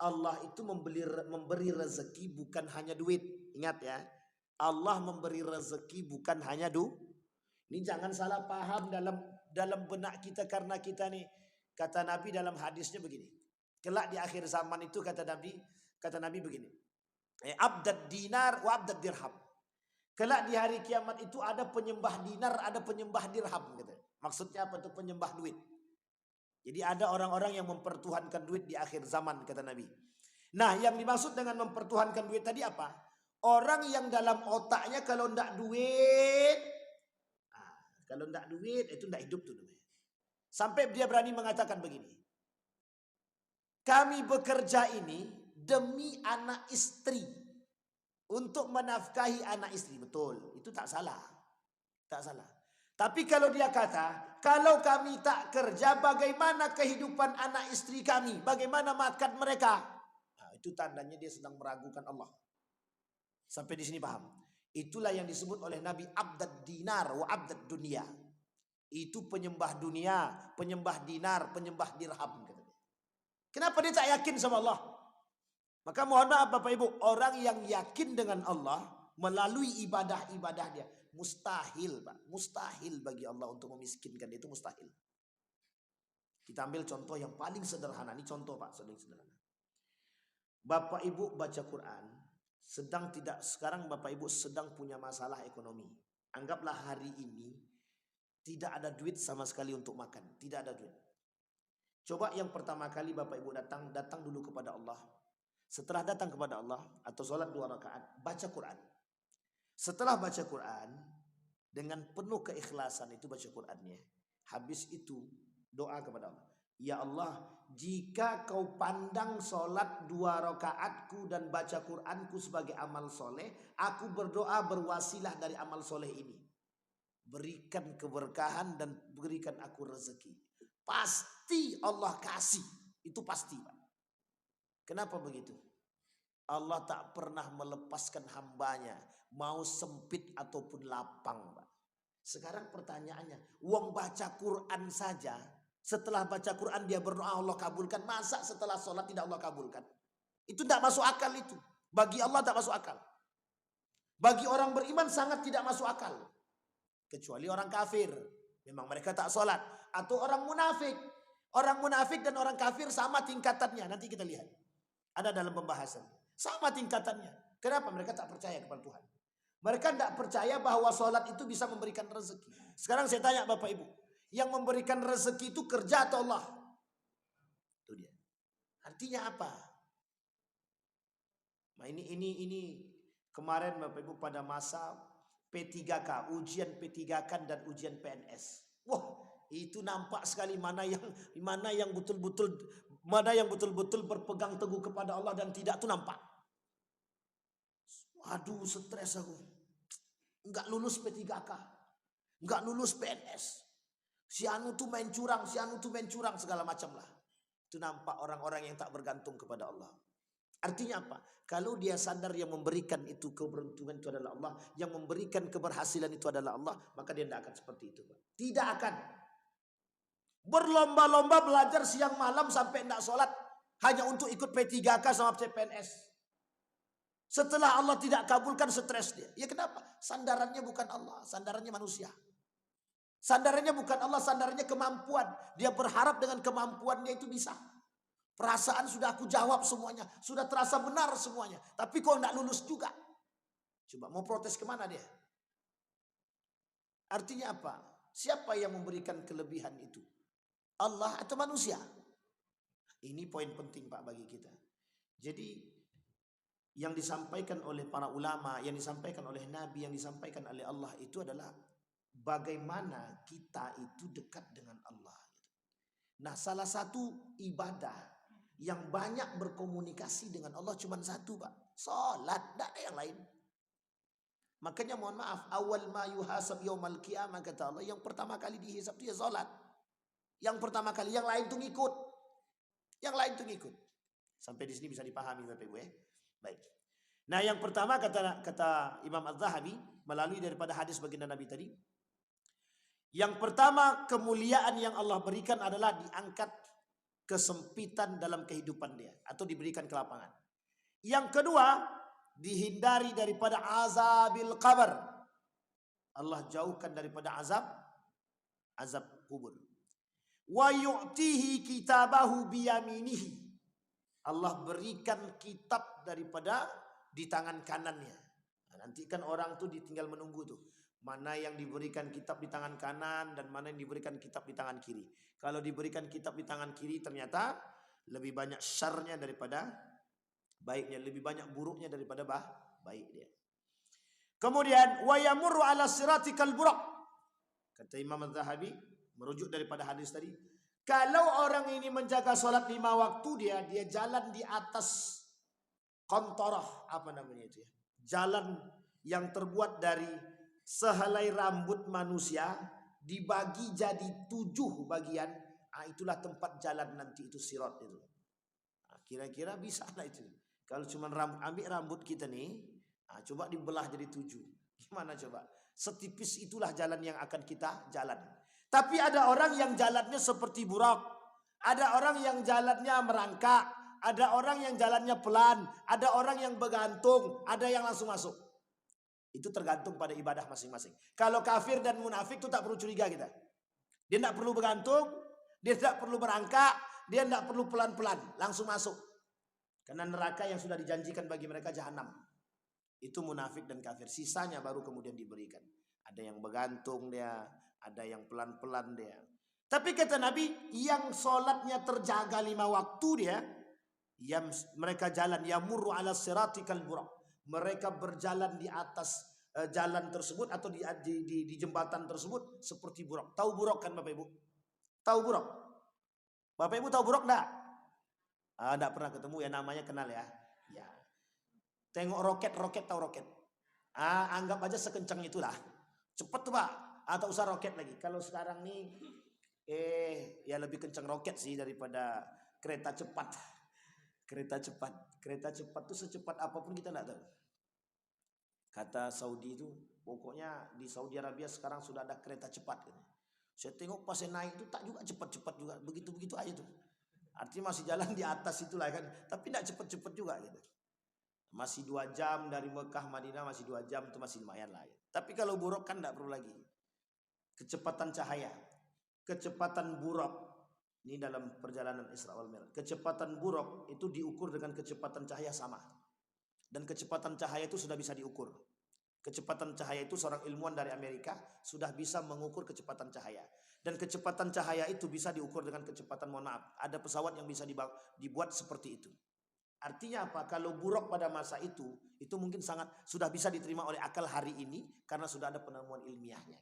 Allah itu memberi rezeki bukan hanya duit. Ingat ya. Allah memberi rezeki bukan hanya Ini jangan salah paham dalam benak kita, karena kita nih, kata Nabi dalam hadisnya begini. Kelak di akhir zaman itu kata Nabi begini. Abdad dinar wa abdad dirham. Kelak di hari kiamat itu ada penyembah dinar, ada penyembah dirham. Gitu. Maksudnya apa itu penyembah duit? Jadi ada orang-orang yang mempertuhankan duit di akhir zaman, kata Nabi. Nah, yang dimaksud dengan mempertuhankan duit tadi apa? Orang yang dalam otaknya kalau ndak duit, kalau ndak duit itu ndak hidup tuh namanya. Sampai dia berani mengatakan begini. Kami bekerja ini demi anak istri, untuk menafkahi anak istri. Betul, itu tak salah. Tak salah. Tapi kalau dia kata, kalau kami tak kerja, bagaimana kehidupan anak istri kami? Bagaimana makan mereka? Nah, itu tandanya dia sedang meragukan Allah. Sampai di sini paham? Itulah yang disebut oleh Nabi abdad dinar wa abdad dunia. Itu penyembah dunia, penyembah dinar, penyembah dirham. Kenapa dia tak yakin sama Allah? Maka mohon maaf Bapak Ibu, orang yang yakin dengan Allah melalui ibadah-ibadah dia, mustahil Pak, mustahil bagi Allah untuk memiskinkan dia, itu mustahil. Kita ambil contoh yang paling sederhana, ini contoh Pak, paling sederhana. Bapak Ibu baca Quran, sekarang Bapak Ibu sedang punya masalah ekonomi. Anggaplah hari ini tidak ada duit sama sekali untuk makan, tidak ada duit. Coba yang pertama kali Bapak Ibu datang dulu kepada Allah. Setelah datang kepada Allah atau sholat 2 rakaat, baca Quran. Setelah baca Quran, dengan penuh keikhlasan itu baca Qurannya. Habis itu doa kepada Allah. Ya Allah, jika kau pandang sholat 2 rakaatku dan baca Quranku sebagai amal soleh, aku berdoa berwasilah dari amal soleh ini. Berikan keberkahan dan berikan aku rezeki. Pasti Allah kasih. Itu pasti Pak. Kenapa begitu? Allah tak pernah melepaskan hambanya, mau sempit ataupun lapang, Pak. Sekarang pertanyaannya, wong baca Quran saja, setelah baca Quran dia berdoa Allah kabulkan, masa setelah sholat tidak Allah kabulkan? Itu tidak masuk akal itu. Bagi Allah tak masuk akal. Bagi orang beriman sangat tidak masuk akal. Kecuali orang kafir, memang mereka tak sholat. Atau orang munafik. Orang munafik dan orang kafir sama tingkatannya, nanti kita lihat. Ada dalam pembahasan. Sama tingkatannya. Kenapa? Mereka tak percaya kepada Tuhan. Mereka tidak percaya bahwa sholat itu bisa memberikan rezeki. Sekarang saya tanya Bapak Ibu, yang memberikan rezeki itu kerja atau Allah? Itu dia. Artinya apa? Nah ini kemarin Bapak Ibu pada masa P3K, ujian P3K dan ujian PNS. Wah, itu nampak sekali mana yang betul-betul berpegang teguh kepada Allah dan tidak tuh nampak. Aduh, stres aku. Enggak lulus P3K. Enggak lulus PNS. Si anu tuh main curang, segala macam lah. Itu nampak orang-orang yang tak bergantung kepada Allah. Artinya apa? Kalau dia sadar yang memberikan itu keberuntungan itu adalah Allah, yang memberikan keberhasilan itu adalah Allah, maka dia tidak akan seperti itu. Tidak akan berlomba-lomba belajar siang malam sampai tidak sholat hanya untuk ikut P3K sama CPNS. Setelah Allah tidak kabulkan, stres dia. Ya kenapa? Sandarannya bukan Allah, sandarannya manusia. Sandarannya bukan Allah, sandarannya kemampuan. Dia berharap dengan kemampuannya itu bisa. Perasaan sudah aku jawab semuanya, sudah terasa benar semuanya. Tapi kok tidak lulus juga? Coba mau protes kemana dia? Artinya apa? Siapa yang memberikan kelebihan itu? Allah atau manusia? Ini poin penting Pak bagi kita. Jadi yang disampaikan oleh para ulama, yang disampaikan oleh Nabi, yang disampaikan oleh Allah itu adalah bagaimana kita itu dekat dengan Allah. Nah, salah satu ibadah yang banyak berkomunikasi dengan Allah cuma satu Pak, salat, tidak ada yang lain. Makanya mohon maaf, awal ma yuhasab yaumal qiyamah kata Allah, yang pertama kali dihisab itu ya salat. Yang pertama kali, yang lain itu ngikut. Yang lain itu ngikut. Sampai di sini bisa dipahami Bapak Ibu ya. Baik. Nah, yang pertama kata Imam Az-Zahabi melalui daripada hadis baginda Nabi tadi, yang pertama kemuliaan yang Allah berikan adalah diangkat kesempitan dalam kehidupan dia atau diberikan kelapangan. Yang kedua, dihindari daripada azabil qabr. Allah jauhkan daripada azab kubur. Wa yu'tihi kitabahu biyaminihi. Allah berikan kitab daripada di tangan kanannya. Nah, nanti kan orang tuh ditinggal menunggu tuh. Mana yang diberikan kitab di tangan kanan dan mana yang diberikan kitab di tangan kiri. Kalau diberikan kitab di tangan kiri ternyata lebih banyak syarnya daripada baiknya, lebih banyak buruknya daripada baik dia. Kemudian wa yamurru ala siratikal buraq. Kata Imam Az-Zahabi merujuk daripada hadis tadi, kalau orang ini menjaga sholat 5 waktu dia jalan di atas kontorah, apa namanya itu ya? Jalan yang terbuat dari sehelai rambut manusia dibagi jadi 7 bagian. Nah, itulah tempat jalan nanti itu sirat itu. Nah, kira-kira bisa lah itu. Kalau cuma ambil rambut kita nih, nah, coba dibelah jadi 7. Gimana coba? Setipis itulah jalan yang akan kita jalan. Tapi ada orang yang jalannya seperti burak. Ada orang yang jalannya merangkak. Ada orang yang jalannya pelan. Ada orang yang bergantung. Ada yang langsung masuk. Itu tergantung pada ibadah masing-masing. Kalau kafir dan munafik itu tak perlu curiga kita. Dia tidak perlu bergantung. Dia tidak perlu merangkak. Dia tidak perlu pelan-pelan. Langsung masuk. Karena neraka yang sudah dijanjikan bagi mereka jahanam. Itu munafik dan kafir. Sisanya baru kemudian diberikan. Ada yang bergantung dia. Ada yang pelan-pelan dia. Tapi kata Nabi, yang sholatnya terjaga 5 waktu dia, yang mereka jalan, yamurru ala siratikal buraq. Mereka berjalan di atas jalan tersebut atau di jembatan tersebut seperti buraq. Tahu buraq kan Bapak Ibu? Tahu buraq? Bapak Ibu tahu buraq enggak? Enggak pernah ketemu ya, namanya kenal ya. Ya. Tengok roket, tahu roket? Anggap aja sekencang itulah. Cepet tuh Pak. Atau usah roket lagi. Kalau sekarang nih ya lebih kencang roket sih daripada kereta cepat. Kereta cepat tuh secepat apapun kita enggak tahu. Kata Saudi itu, pokoknya di Saudi Arabia sekarang sudah ada kereta cepat gitu. Saya tengok pas saya naik itu tak juga cepat-cepat juga, begitu-begitu aja tuh. Artinya masih jalan di atas itulah kan, tapi enggak cepat-cepat juga gitu. Masih 2 jam dari Mekah Madinah, masih 2 jam itu masih lumayan lah ya. Tapi kalau buruk kan enggak perlu lagi. Kecepatan cahaya, kecepatan buruk ini dalam perjalanan Isra wal Mi'raj. Kecepatan buruk itu diukur dengan kecepatan cahaya sama. Dan kecepatan cahaya itu sudah bisa diukur. Kecepatan cahaya itu seorang ilmuwan dari Amerika sudah bisa mengukur kecepatan cahaya. Dan kecepatan cahaya itu bisa diukur dengan kecepatan, mohon maaf, ada pesawat yang bisa dibuat seperti itu. Artinya apa? Kalau buruk pada masa itu mungkin sangat sudah bisa diterima oleh akal hari ini karena sudah ada penemuan ilmiahnya.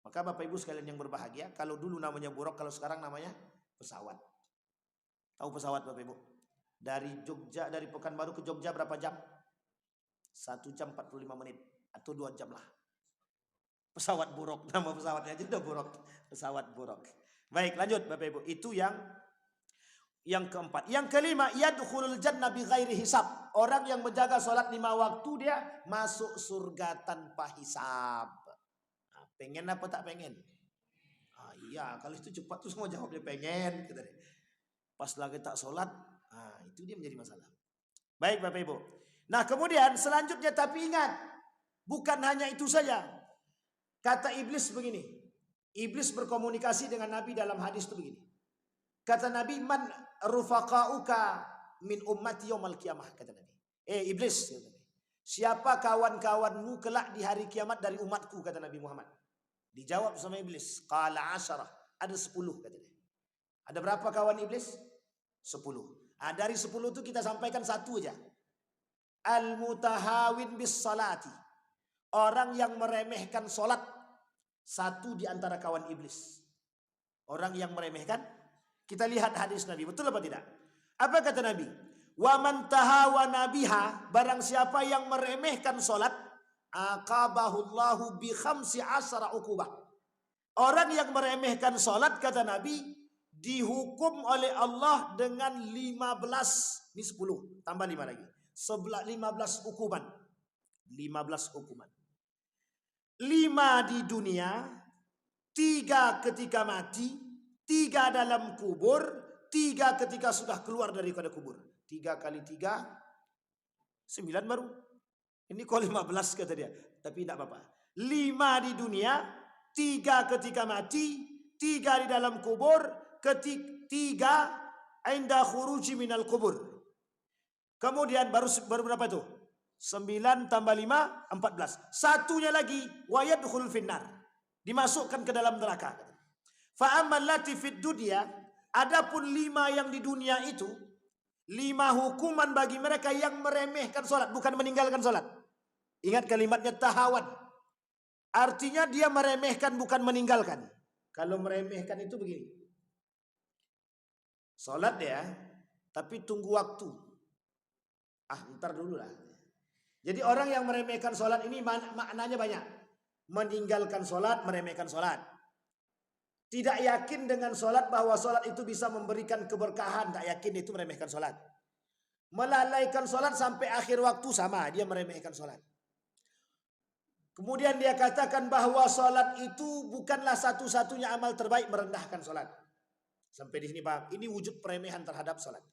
Maka Bapak Ibu sekalian yang berbahagia, kalau dulu namanya buruk, kalau sekarang namanya pesawat. Tahu pesawat Bapak Ibu? Dari Jogja, dari Pekanbaru ke Jogja berapa jam? 1 jam 45 menit atau 2 jam lah. Pesawat buruk, nama pesawatnya aja udah buruk. Pesawat buruk. Baik, lanjut Bapak Ibu. Itu yang keempat. Yang kelima, yadkhulul jannah bighairi hisab. Orang yang menjaga sholat 5 waktu dia masuk surga tanpa hisab. Nah, pengen apa tak pengen? Iya, kalau itu cepat tuh semua jawabnya pengen. Pas lagi tak sholat, itu dia menjadi masalah. Baik Bapak Ibu. Nah kemudian selanjutnya, tapi ingat, bukan hanya itu saja. Kata iblis begini. Iblis berkomunikasi dengan Nabi dalam hadis itu begini. Kata Nabi, man rufaqauka min ummati yaumal qiyamah, kata Nabi. Iblis, kata Nabi, siapa kawan-kawanmu kelak di hari kiamat dari umatku, kata Nabi Muhammad. Dijawab sama iblis, qala 10, ada 10, kata dia. Ada berapa kawan iblis? 10. Dari 10 itu kita sampaikan satu aja. Al-mutahawin bis salati. Orang yang meremehkan salat, satu di antara kawan iblis. Orang yang meremehkan. Kita lihat hadis Nabi, betul apa tidak? Apa kata Nabi? Wa man tahawana biha, barang siapa yang meremehkan salat, aqabahullahu bi 15 uqubah. Orang yang meremehkan salat, kata Nabi, dihukum oleh Allah dengan 15, ini 10, tambah 5 lagi. 15 hukuman. 15 hukuman. 5 di dunia, 3 ketika mati, 3 dalam kubur, 3 ketika sudah keluar daripada kubur. 3 kali 3, 9 baru. Ini kok 15 kata dia. Tapi tidak apa-apa. 5 di dunia, 3 ketika mati, 3 di dalam kubur, 3 inda khuruji minal kubur. Kemudian baru berapa itu? 9 tambah 5, 14. Satunya lagi, wa yadkhulul finnar. Dimasukkan ke dalam neraka. Fa'ammal lati fid dunya, adapun 5 yang di dunia itu, 5 hukuman bagi mereka yang meremehkan salat, bukan meninggalkan salat. Ingat kalimatnya tahawan. Artinya dia meremehkan, bukan meninggalkan. Kalau meremehkan itu begini. Salat ya, tapi tunggu waktu. Ntar dulu lah. Jadi orang yang meremehkan salat ini maknanya banyak. Meninggalkan salat, meremehkan salat. Tidak yakin dengan sholat bahwa sholat itu bisa memberikan keberkahan. Tak yakin, itu meremehkan sholat. Melalaikan sholat sampai akhir waktu, sama, dia meremehkan sholat. Kemudian dia katakan bahwa sholat itu bukanlah satu-satunya amal terbaik, merendahkan sholat. Sampai di sini paham? Ini wujud peremehan terhadap sholat.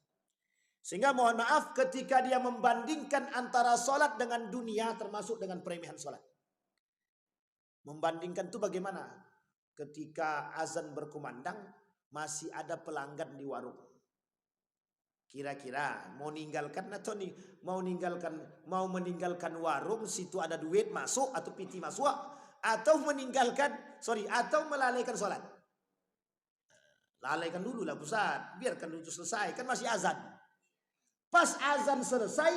Sehingga mohon maaf ketika dia membandingkan antara sholat dengan dunia, termasuk dengan peremehan sholat. Membandingkan itu bagaimana? Ketika azan berkumandang, masih ada pelanggan di warung. Kira-kira mau meninggalkan meninggalkan warung, situ ada duit masuk atau piti masuk, atau atau melalaikan sholat. Lalaikan dulu lah Ustaz, biarkan dulu selesai, kan masih azan. Pas azan selesai,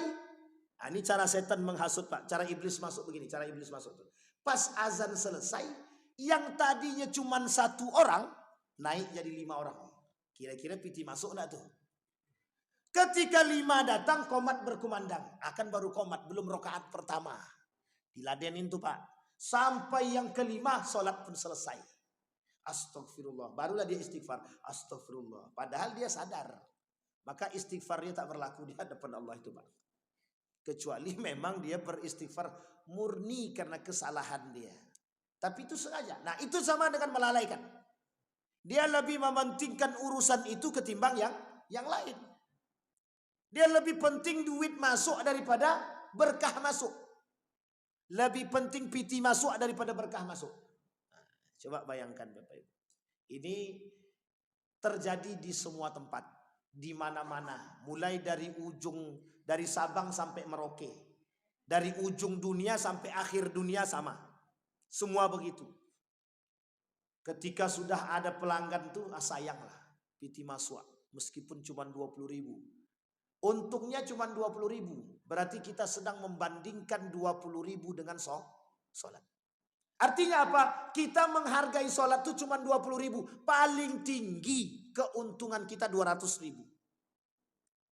ini cara setan menghasut Pak, cara iblis masuk begini, cara iblis masuk tuh. Pas azan selesai, yang tadinya cuma 1 orang naik jadi 5 orang. Kira-kira piti masuk enggak tuh? Ketika 5 datang, qomat berkumandang. Akan baru qomat, belum rakaat pertama. Diladenin tuh Pak. Sampai yang kelima, sholat pun selesai. Astagfirullah. Barulah dia istighfar. Astagfirullah. Padahal dia sadar. Maka istighfarnya tak berlaku di hadapan Allah itu Pak. Kecuali memang dia beristighfar murni karena kesalahan dia. Tapi itu sengaja. Nah itu sama dengan melalaikan. Dia lebih mementingkan urusan itu ketimbang yang lain. Dia lebih penting duit masuk daripada berkah masuk. Lebih penting piti masuk daripada berkah masuk. Nah, coba bayangkan Bapak Ibu. Ini terjadi di semua tempat. Di mana-mana. Mulai dari Sabang sampai Merauke. Dari ujung dunia sampai akhir dunia sama. Semua begitu. Ketika sudah ada pelanggan tuh, sayanglah. Piti masuk. Meskipun cuma 20.000. Untungnya cuma 20.000. Berarti kita sedang membandingkan 20.000 dengan sholat. Artinya apa? Kita menghargai sholat itu cuma 20.000. Paling tinggi keuntungan kita 200.000.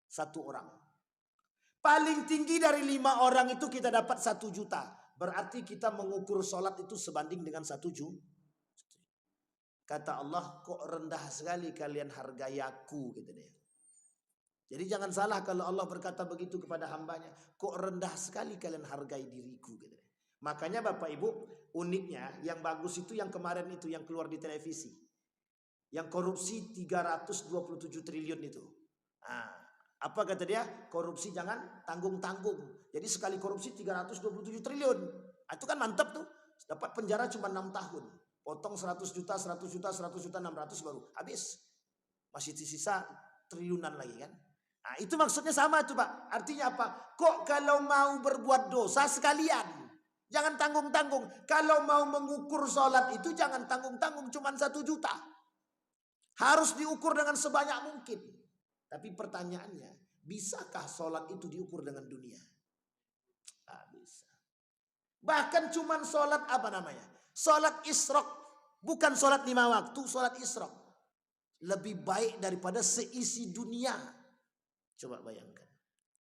Satu orang. Paling tinggi dari 5 orang itu kita dapat 1 juta. Berarti kita mengukur sholat itu sebanding dengan 1 juta. Kata Allah, kok rendah sekali kalian hargai aku, gitu deh. Jadi jangan salah kalau Allah berkata begitu kepada hambanya. Kok rendah sekali kalian hargai diriku, gitu deh. Makanya Bapak Ibu, uniknya yang bagus itu yang kemarin itu yang keluar di televisi. Yang korupsi 327 triliun itu. Nah, apa kata dia? Korupsi jangan tanggung-tanggung. Jadi sekali korupsi 327 triliun. Itu kan mantap tuh. Dapat penjara cuma 6 tahun. Potong 100 juta, 100 juta, 100 juta, 600 baru habis. Masih sisa triliunan lagi kan. Nah itu maksudnya sama itu Pak. Artinya apa? Kok kalau mau berbuat dosa sekalian. Jangan tanggung-tanggung. Kalau mau mengukur sholat itu jangan tanggung-tanggung. Cuma 1 juta. Harus diukur dengan sebanyak mungkin. Tapi pertanyaannya, bisakah sholat itu diukur dengan dunia? Tak bisa. Bahkan cuman sholat apa namanya? Sholat isyraq. Bukan sholat 5 waktu, sholat isyraq. Lebih baik daripada seisi dunia. Coba bayangkan.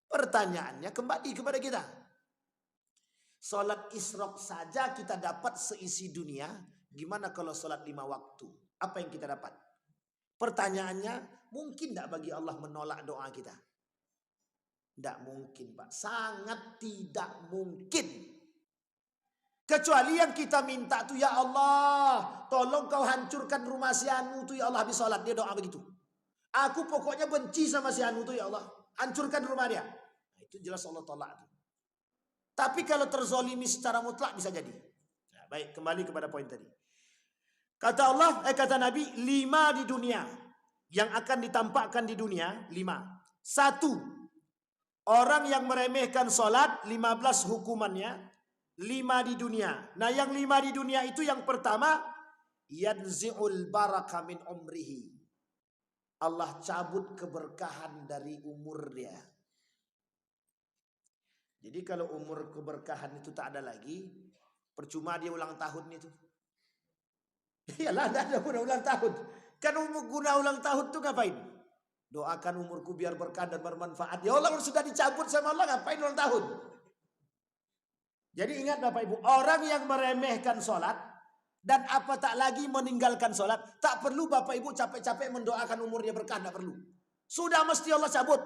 Pertanyaannya kembali kepada kita. Sholat isyraq saja kita dapat seisi dunia. Gimana kalau sholat 5 waktu? Apa yang kita dapat? Pertanyaannya, mungkin tidak bagi Allah menolak doa kita? Tidak mungkin Pak. Sangat tidak mungkin. Kecuali yang kita minta tuh, ya Allah, tolong kau hancurkan rumah si Anu tuh ya Allah habis sholat. Dia doa begitu. Aku pokoknya benci sama si Anu tuh ya Allah. Hancurkan rumah dia. Nah, itu jelas Allah tolak tuh. Tapi kalau terzolimi secara mutlak bisa jadi. Nah, baik, kembali kepada poin tadi. Kata Allah, kata Nabi, 5 di dunia. Yang akan ditampakkan di dunia, 5. 1. Orang yang meremehkan sholat, 15 hukumannya. 5 di dunia. Nah yang 5 di dunia itu yang pertama, yanzi'ul baraka min umrihi. Allah cabut keberkahan dari umur dia. Jadi kalau umur keberkahan itu tak ada lagi, percuma dia ulang tahun itu. Iyalah, tidak ada guna ulang tahun. Kan guna ulang tahun itu ngapain? Doakan umurku biar berkah dan bermanfaat. Ya Allah sudah dicabut sama Allah, ngapain ulang tahun? Jadi ingat Bapak Ibu, orang yang meremehkan sholat dan apa tak lagi meninggalkan sholat, tak perlu Bapak Ibu capek-capek mendoakan umur dia berkah, tak perlu. Sudah mesti Allah cabut.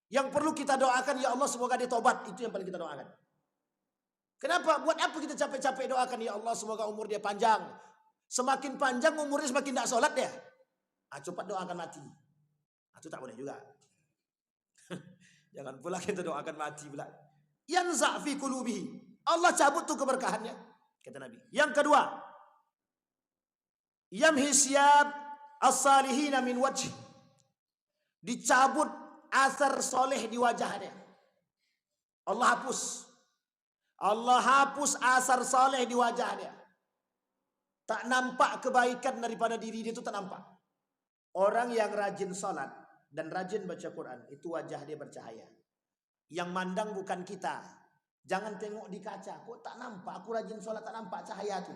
Yang perlu kita doakan, ya Allah semoga dia tobat. Itu yang paling kita doakan. Kenapa? Buat apa kita capek-capek doakan, ya Allah semoga umur dia panjang. Semakin panjang umurnya semakin tidak sholat dia. Cepat doakan mati. Itu tak boleh juga. Jangan pula kita doakan mati pula. Yanza' fi qulubihi. Allah cabut tuh keberkahannya, kata Nabi. Yang kedua, yamhi siyab as-salihina min wajh. Dicabut asar soleh di wajahnya. Allah hapus. Allah hapus asar soleh di wajahnya. Tak nampak kebaikan daripada diri dia itu, tak nampak. Orang yang rajin salat dan rajin baca Quran, itu wajah dia bercahaya. Yang mandang bukan kita. Jangan tengok di kaca, kok tak nampak, aku rajin sholat tak nampak cahaya tu.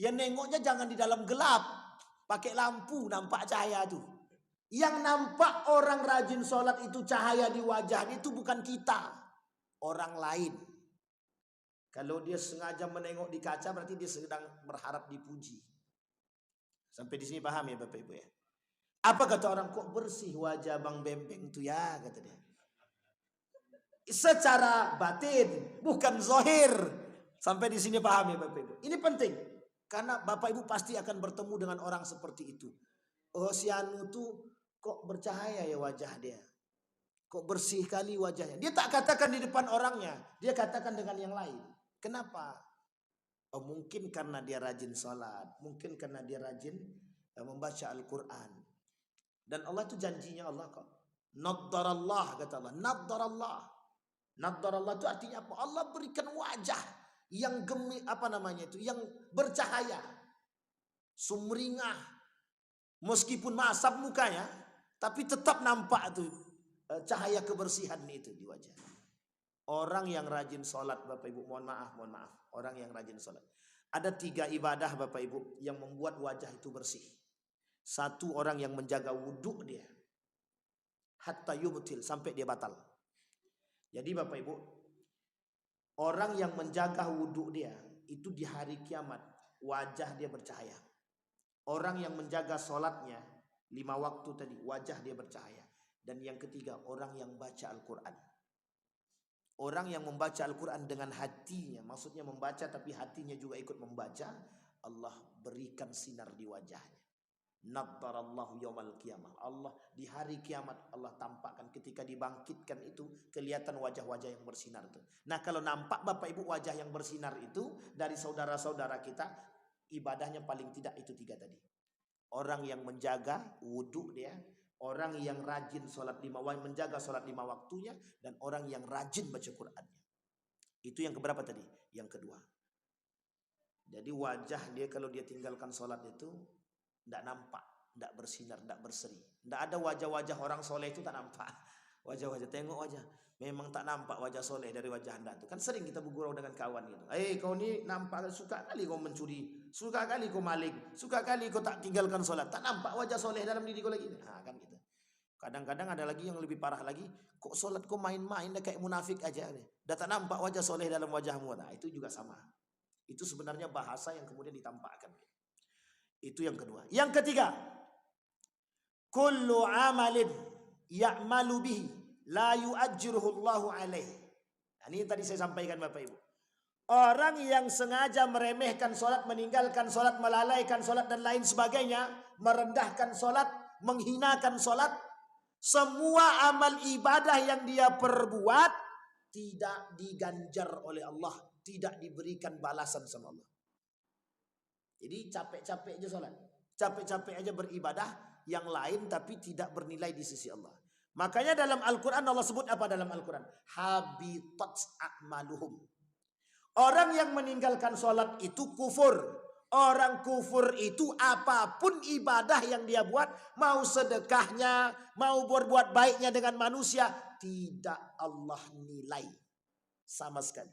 Ya nengoknya jangan di dalam gelap, pakai lampu nampak cahaya tu. Yang nampak orang rajin sholat itu cahaya di wajah itu bukan kita, orang lain. Kalau dia sengaja menengok di kaca berarti dia sedang berharap dipuji. Sampai di sini paham ya Bapak Ibu ya? Apa kata orang, kok bersih wajah Bang Bembeng tu ya, kata dia. Secara batin, bukan zahir. Sampai di sini paham ya Bapak Ibu. Ini penting. Karena Bapak Ibu pasti akan bertemu dengan orang seperti itu. Oh si Anu tuh kok bercahaya ya wajah dia. Kok bersih kali wajahnya. Dia tak katakan di depan orangnya. Dia katakan dengan yang lain. Kenapa? Oh mungkin karena dia rajin sholat. Mungkin karena dia rajin membaca Al-Quran. Dan Allah itu janjinya Allah kok. Naddarallah kata Allah. Naddarallah. Nadharallah itu artinya apa? Allah berikan wajah yang yang bercahaya, sumringah, meskipun masam mukanya, tapi tetap nampak tuh cahaya kebersihan itu di wajah. Orang yang rajin sholat, Bapak Ibu, mohon maaf, orang yang rajin sholat. Ada 3 ibadah Bapak Ibu yang membuat wajah itu bersih. Satu, orang yang menjaga wudhu dia, hatta yubtil, sampai dia batal. Jadi Bapak Ibu, orang yang menjaga wudhu dia, itu di hari kiamat, wajah dia bercahaya. Orang yang menjaga sholatnya, 5 waktu tadi, wajah dia bercahaya. Dan yang ketiga, orang yang baca Al-Quran. Orang yang membaca Al-Quran dengan hatinya, maksudnya membaca tapi hatinya juga ikut membaca, Allah berikan sinar di wajahnya. Nadharallahu yaumal qiyamah. Allah di hari kiamat Allah tampakkan ketika dibangkitkan itu kelihatan wajah-wajah yang bersinar itu. Nah, kalau nampak Bapak Ibu wajah yang bersinar itu dari saudara-saudara kita, ibadahnya paling tidak itu 3 tadi. Orang yang menjaga wudhu dia, orang yang rajin sholat 5 waktu, menjaga sholat 5 waktunya, dan orang yang rajin baca Qur'annya. Itu yang keberapa tadi? Yang kedua. Jadi wajah dia kalau dia tinggalkan sholat itu tidak nampak, tidak bersinar, tidak berseri. Tidak ada wajah-wajah orang soleh itu tak nampak. Wajah-wajah, tengok wajah, memang tak nampak wajah soleh dari wajah anda itu. Kan sering kita bergurau dengan kawan gitu. Kau ni nampak, suka kali kau mencuri, suka kali kau maling, suka kali kau tak tinggalkan sholat. Tak nampak wajah soleh dalam diri kau lagi. Nah, kan gitu. Kadang-kadang ada lagi yang lebih parah lagi, kok sholat kau main-main kayak munafik aja. Dah tak nampak wajah soleh dalam wajahmu. Nah, itu juga sama. Itu sebenarnya bahasa yang kemudian ditampakkan. Itu yang kedua. Yang ketiga, kullu amalin ya'malu bihi la yu'ajjiruhu Allahu alaih. Nah, ini tadi saya sampaikan Bapak Ibu. Orang yang sengaja meremehkan sholat, meninggalkan sholat, melalaikan sholat dan lain sebagainya, merendahkan sholat, menghinakan sholat, semua amal ibadah yang dia perbuat tidak diganjar oleh Allah, tidak diberikan balasan sama Allah. Jadi capek-capek aja sholat, capek-capek aja beribadah yang lain tapi tidak bernilai di sisi Allah. Makanya dalam Al-Quran Allah sebut apa dalam Al-Quran? Habitat a'maluhum. Orang yang meninggalkan sholat itu kufur. Orang kufur itu apapun ibadah yang dia buat, mau sedekahnya, mau berbuat baiknya dengan manusia, tidak Allah nilai sama sekali.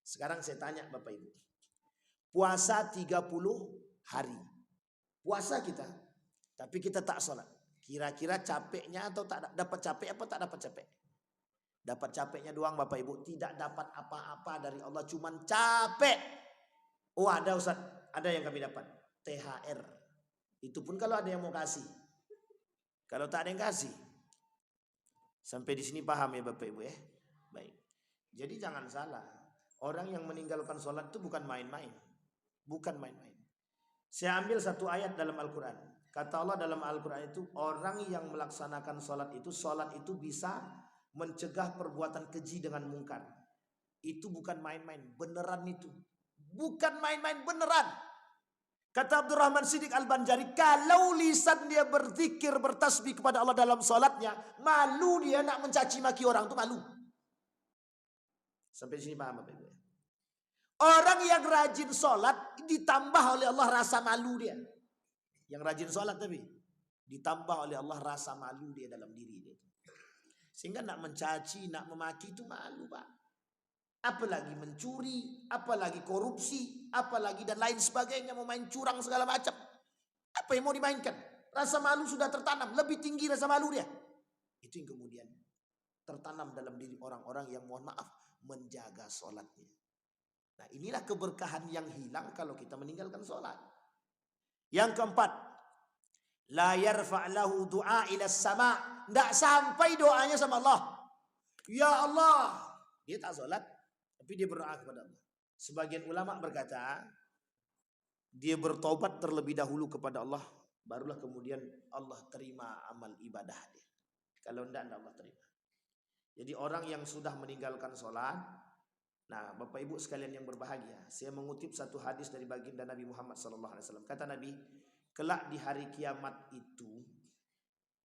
Sekarang saya tanya Bapak Ibu. Puasa 30 hari. Puasa kita, tapi kita tak sholat. Kira-kira capeknya atau tak dapat capek apa tak dapat capek? Dapat capeknya doang Bapak Ibu. Tidak dapat apa-apa dari Allah. Cuman capek. Oh ada Ustaz, ada yang kami dapat. THR. Itu pun kalau ada yang mau kasih. Kalau tak ada yang kasih. Sampai di sini paham ya Bapak Ibu ya? Baik. Jadi jangan salah. Orang yang meninggalkan sholat itu bukan main-main. Bukan main-main. Saya ambil satu ayat dalam Al-Quran. Kata Allah dalam Al-Quran itu, orang yang melaksanakan sholat itu bisa mencegah perbuatan keji dengan mungkar. Itu bukan main-main, beneran itu. Bukan main-main, beneran. Kata Abdurrahman Siddiq Al-Banjari, kalau lisan dia berzikir, bertasbih kepada Allah dalam sholatnya, malu dia nak mencaci maki orang itu malu. Sampai sini paham Bapak Ibu? Orang yang rajin sholat ditambah oleh Allah rasa malu dia. Yang rajin sholat tapi ditambah oleh Allah rasa malu dia dalam diri dia. Sehingga nak mencaci, nak memaki itu malu Pak. Apalagi mencuri, apalagi korupsi, apalagi dan lain sebagainya, mau main curang segala macam. Apa yang mau dimainkan? Rasa malu sudah tertanam, lebih tinggi rasa malu dia. Itu yang kemudian tertanam dalam diri orang-orang yang mohon maaf menjaga sholatnya. Nah inilah keberkahan yang hilang kalau kita meninggalkan sholat. Yang keempat, la yarfa' lahu du'a ila sama'. Tidak sampai doanya sama Allah. Ya Allah. Dia tak sholat, tapi dia berdoa kepada Allah. Sebagian ulama berkata, dia bertobat terlebih dahulu kepada Allah, barulah kemudian Allah terima amal ibadah dia. Kalau tidak Allah terima. Jadi orang yang sudah meninggalkan sholat, nah, Bapak Ibu sekalian yang berbahagia, saya mengutip satu hadis dari baginda Nabi Muhammad SAW. Kata Nabi, kelak di hari kiamat itu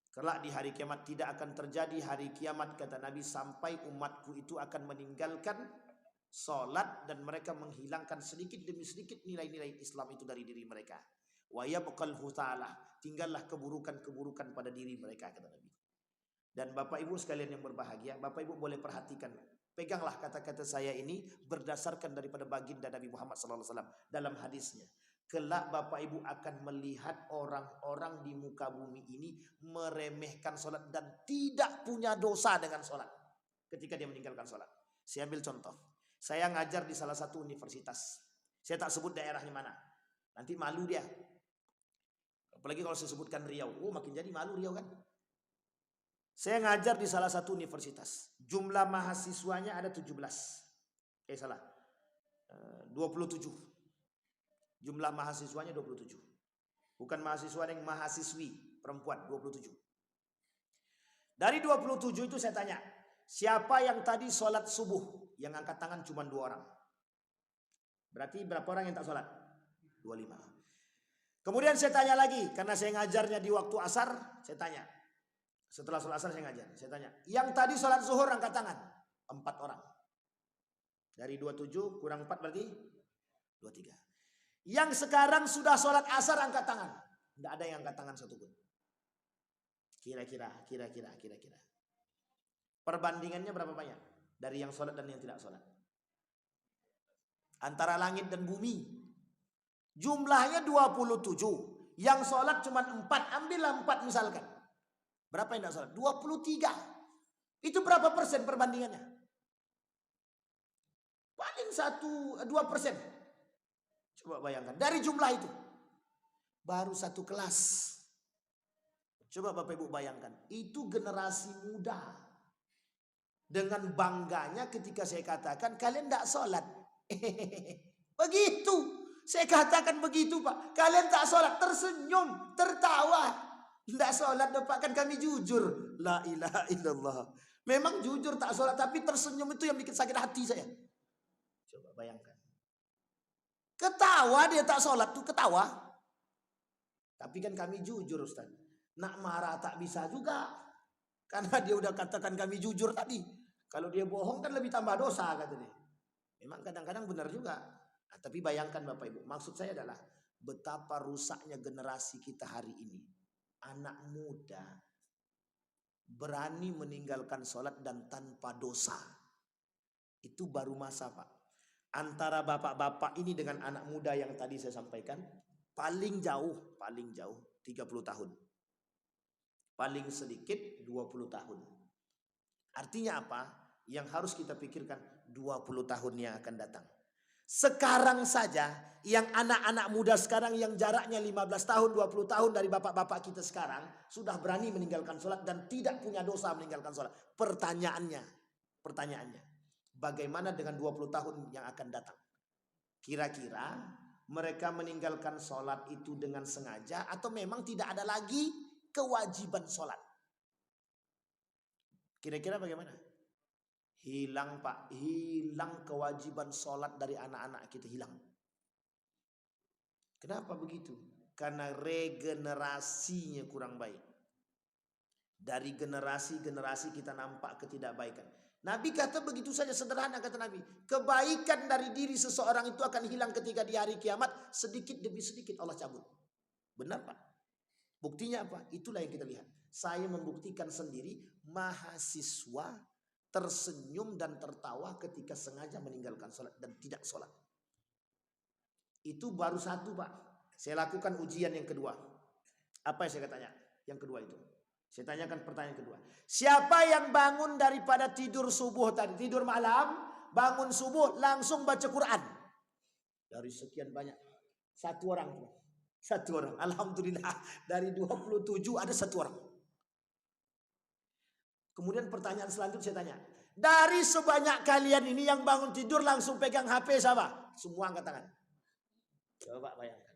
Kelak di hari kiamat tidak akan terjadi hari kiamat, kata Nabi, sampai umatku itu akan meninggalkan salat dan mereka menghilangkan sedikit demi sedikit nilai-nilai Islam itu dari diri mereka. Wa yabqal hutalah, tinggallah keburukan-keburukan pada diri mereka, kata Nabi. Dan Bapak Ibu sekalian yang berbahagia, Bapak Ibu boleh perhatikan, peganglah kata-kata saya ini berdasarkan daripada baginda Nabi Muhammad SAW dalam hadisnya. Kelak Bapak Ibu akan melihat orang-orang di muka bumi ini meremehkan sholat dan tidak punya dosa dengan sholat ketika dia meninggalkan sholat. Saya ambil contoh. Saya ngajar di salah satu universitas. Saya tak sebut daerahnya mana. Nanti malu dia. Apalagi kalau saya sebutkan Riau. Oh, makin jadi malu Riau kan. Saya ngajar di salah satu universitas. Jumlah mahasiswanya ada 17. Salah. 27. Jumlah mahasiswanya 27. Bukan mahasiswa yang mahasiswi perempuan 27. Dari 27 itu saya tanya, siapa yang tadi sholat subuh? Yang angkat tangan cuma 2 orang. Berarti berapa orang yang tak sholat? 25. Kemudian saya tanya lagi, karena saya ngajarnya di waktu asar, saya tanya. Setelah sholat asar saya ngajar, saya tanya, yang tadi sholat zuhur angkat tangan? 4 orang. Dari 27 kurang 4 berarti 23. Yang sekarang sudah sholat asar angkat tangan. Tidak ada yang angkat tangan satupun. Kira-kira. Perbandingannya berapa banyak? Dari yang sholat dan yang tidak sholat. Antara langit dan bumi. Jumlahnya 27. Yang sholat cuma 4. Ambillah 4 misalkan. Berapa yang tidak sholat? 23. Itu berapa persen perbandingannya? Paling 2%. Coba bayangkan, dari jumlah itu baru 1 kelas. Coba Bapak Ibu bayangkan, itu generasi muda. Dengan bangganya ketika saya katakan kalian tidak sholat. Begitu, saya katakan begitu Pak. Kalian tak sholat, tersenyum, tertawa. Tidak sholat Pak, kan kami jujur. La ilaha illallah. Memang jujur tak sholat, tapi tersenyum itu yang bikin sakit hati saya. Coba bayangkan. Ketawa dia tak sholat tuh ketawa. Tapi kan kami jujur Ustaz. Nak marah tak bisa juga. Karena dia udah katakan kami jujur tadi. Kalau dia bohong kan lebih tambah dosa kata dia. Memang kadang-kadang benar juga. Nah, tapi bayangkan Bapak Ibu. Maksud saya adalah betapa rusaknya generasi kita hari ini. Anak muda berani meninggalkan sholat dan tanpa dosa. Itu baru masa Pak. Antara bapak-bapak ini dengan anak muda yang tadi saya sampaikan, paling jauh 30 tahun. Paling sedikit 20 tahun. Artinya apa? Yang harus kita pikirkan 20 tahun yang akan datang. Sekarang saja yang anak-anak muda sekarang yang jaraknya 15 tahun, 20 tahun dari bapak-bapak kita sekarang sudah berani meninggalkan sholat dan tidak punya dosa meninggalkan sholat. Pertanyaannya, bagaimana dengan 20 tahun yang akan datang? Kira-kira mereka meninggalkan sholat itu dengan sengaja atau memang tidak ada lagi kewajiban sholat? Kira-kira bagaimana? Hilang Pak, hilang kewajiban sholat dari anak-anak kita, hilang. Kenapa begitu? Karena regenerasinya kurang baik. Dari generasi-generasi kita nampak ketidakbaikan. Nabi kata begitu saja sederhana, kata Nabi. Kebaikan dari diri seseorang itu akan hilang ketika di hari kiamat. Sedikit demi sedikit Allah cabut. Benar Pak? Buktinya apa? Itulah yang kita lihat. Saya membuktikan sendiri, mahasiswa tersenyum dan tertawa ketika sengaja meninggalkan sholat dan tidak sholat. Itu baru 1 Pak. Saya lakukan ujian yang kedua. Apa yang saya tanya? Yang kedua itu. Saya tanyakan pertanyaan kedua. Siapa yang bangun daripada tidur subuh tadi, tidur malam, bangun subuh langsung baca Quran? Dari sekian banyak, 1 orang. 1 orang. Alhamdulillah, dari 27 ada 1 orang. Kemudian pertanyaan selanjutnya saya tanya, dari sebanyak kalian ini yang bangun tidur langsung pegang HP siapa? Semua angkat tangan. Coba bayangkan.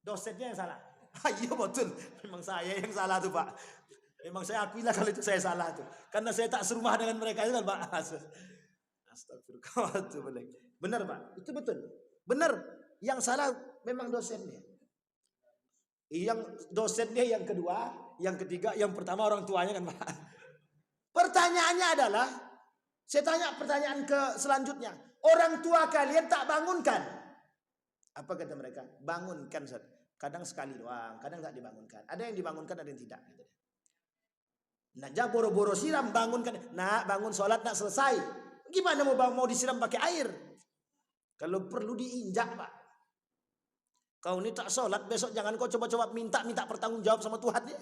Dosennya yang salah. Iya betul, memang saya yang salah tuh Pak. Memang saya akuilah kalau itu saya salah tuh. Karena saya tak serumah dengan mereka itu kan Pak. Astagfirullah. Benar Pak, itu betul. Benar, yang salah memang dosennya. Yang dosennya yang kedua, yang ketiga, yang pertama orang tuanya kan Pak. Pertanyaannya adalah, saya tanya pertanyaan ke selanjutnya, orang tua kalian tak bangunkan? Apa kata mereka? Bangunkan, Ustaz. Kadang sekali doang, kadang nggak dibangunkan. Ada yang dibangunkan, ada yang tidak. Nah, jangan boro-boro siram, bangunkan. Nah, bangun sholat nak selesai. Gimana mau disiram pakai air? Kalau perlu diinjak, Pak. Kau ini tak sholat, besok jangan kau coba-coba minta pertanggung jawab sama Tuhan ya.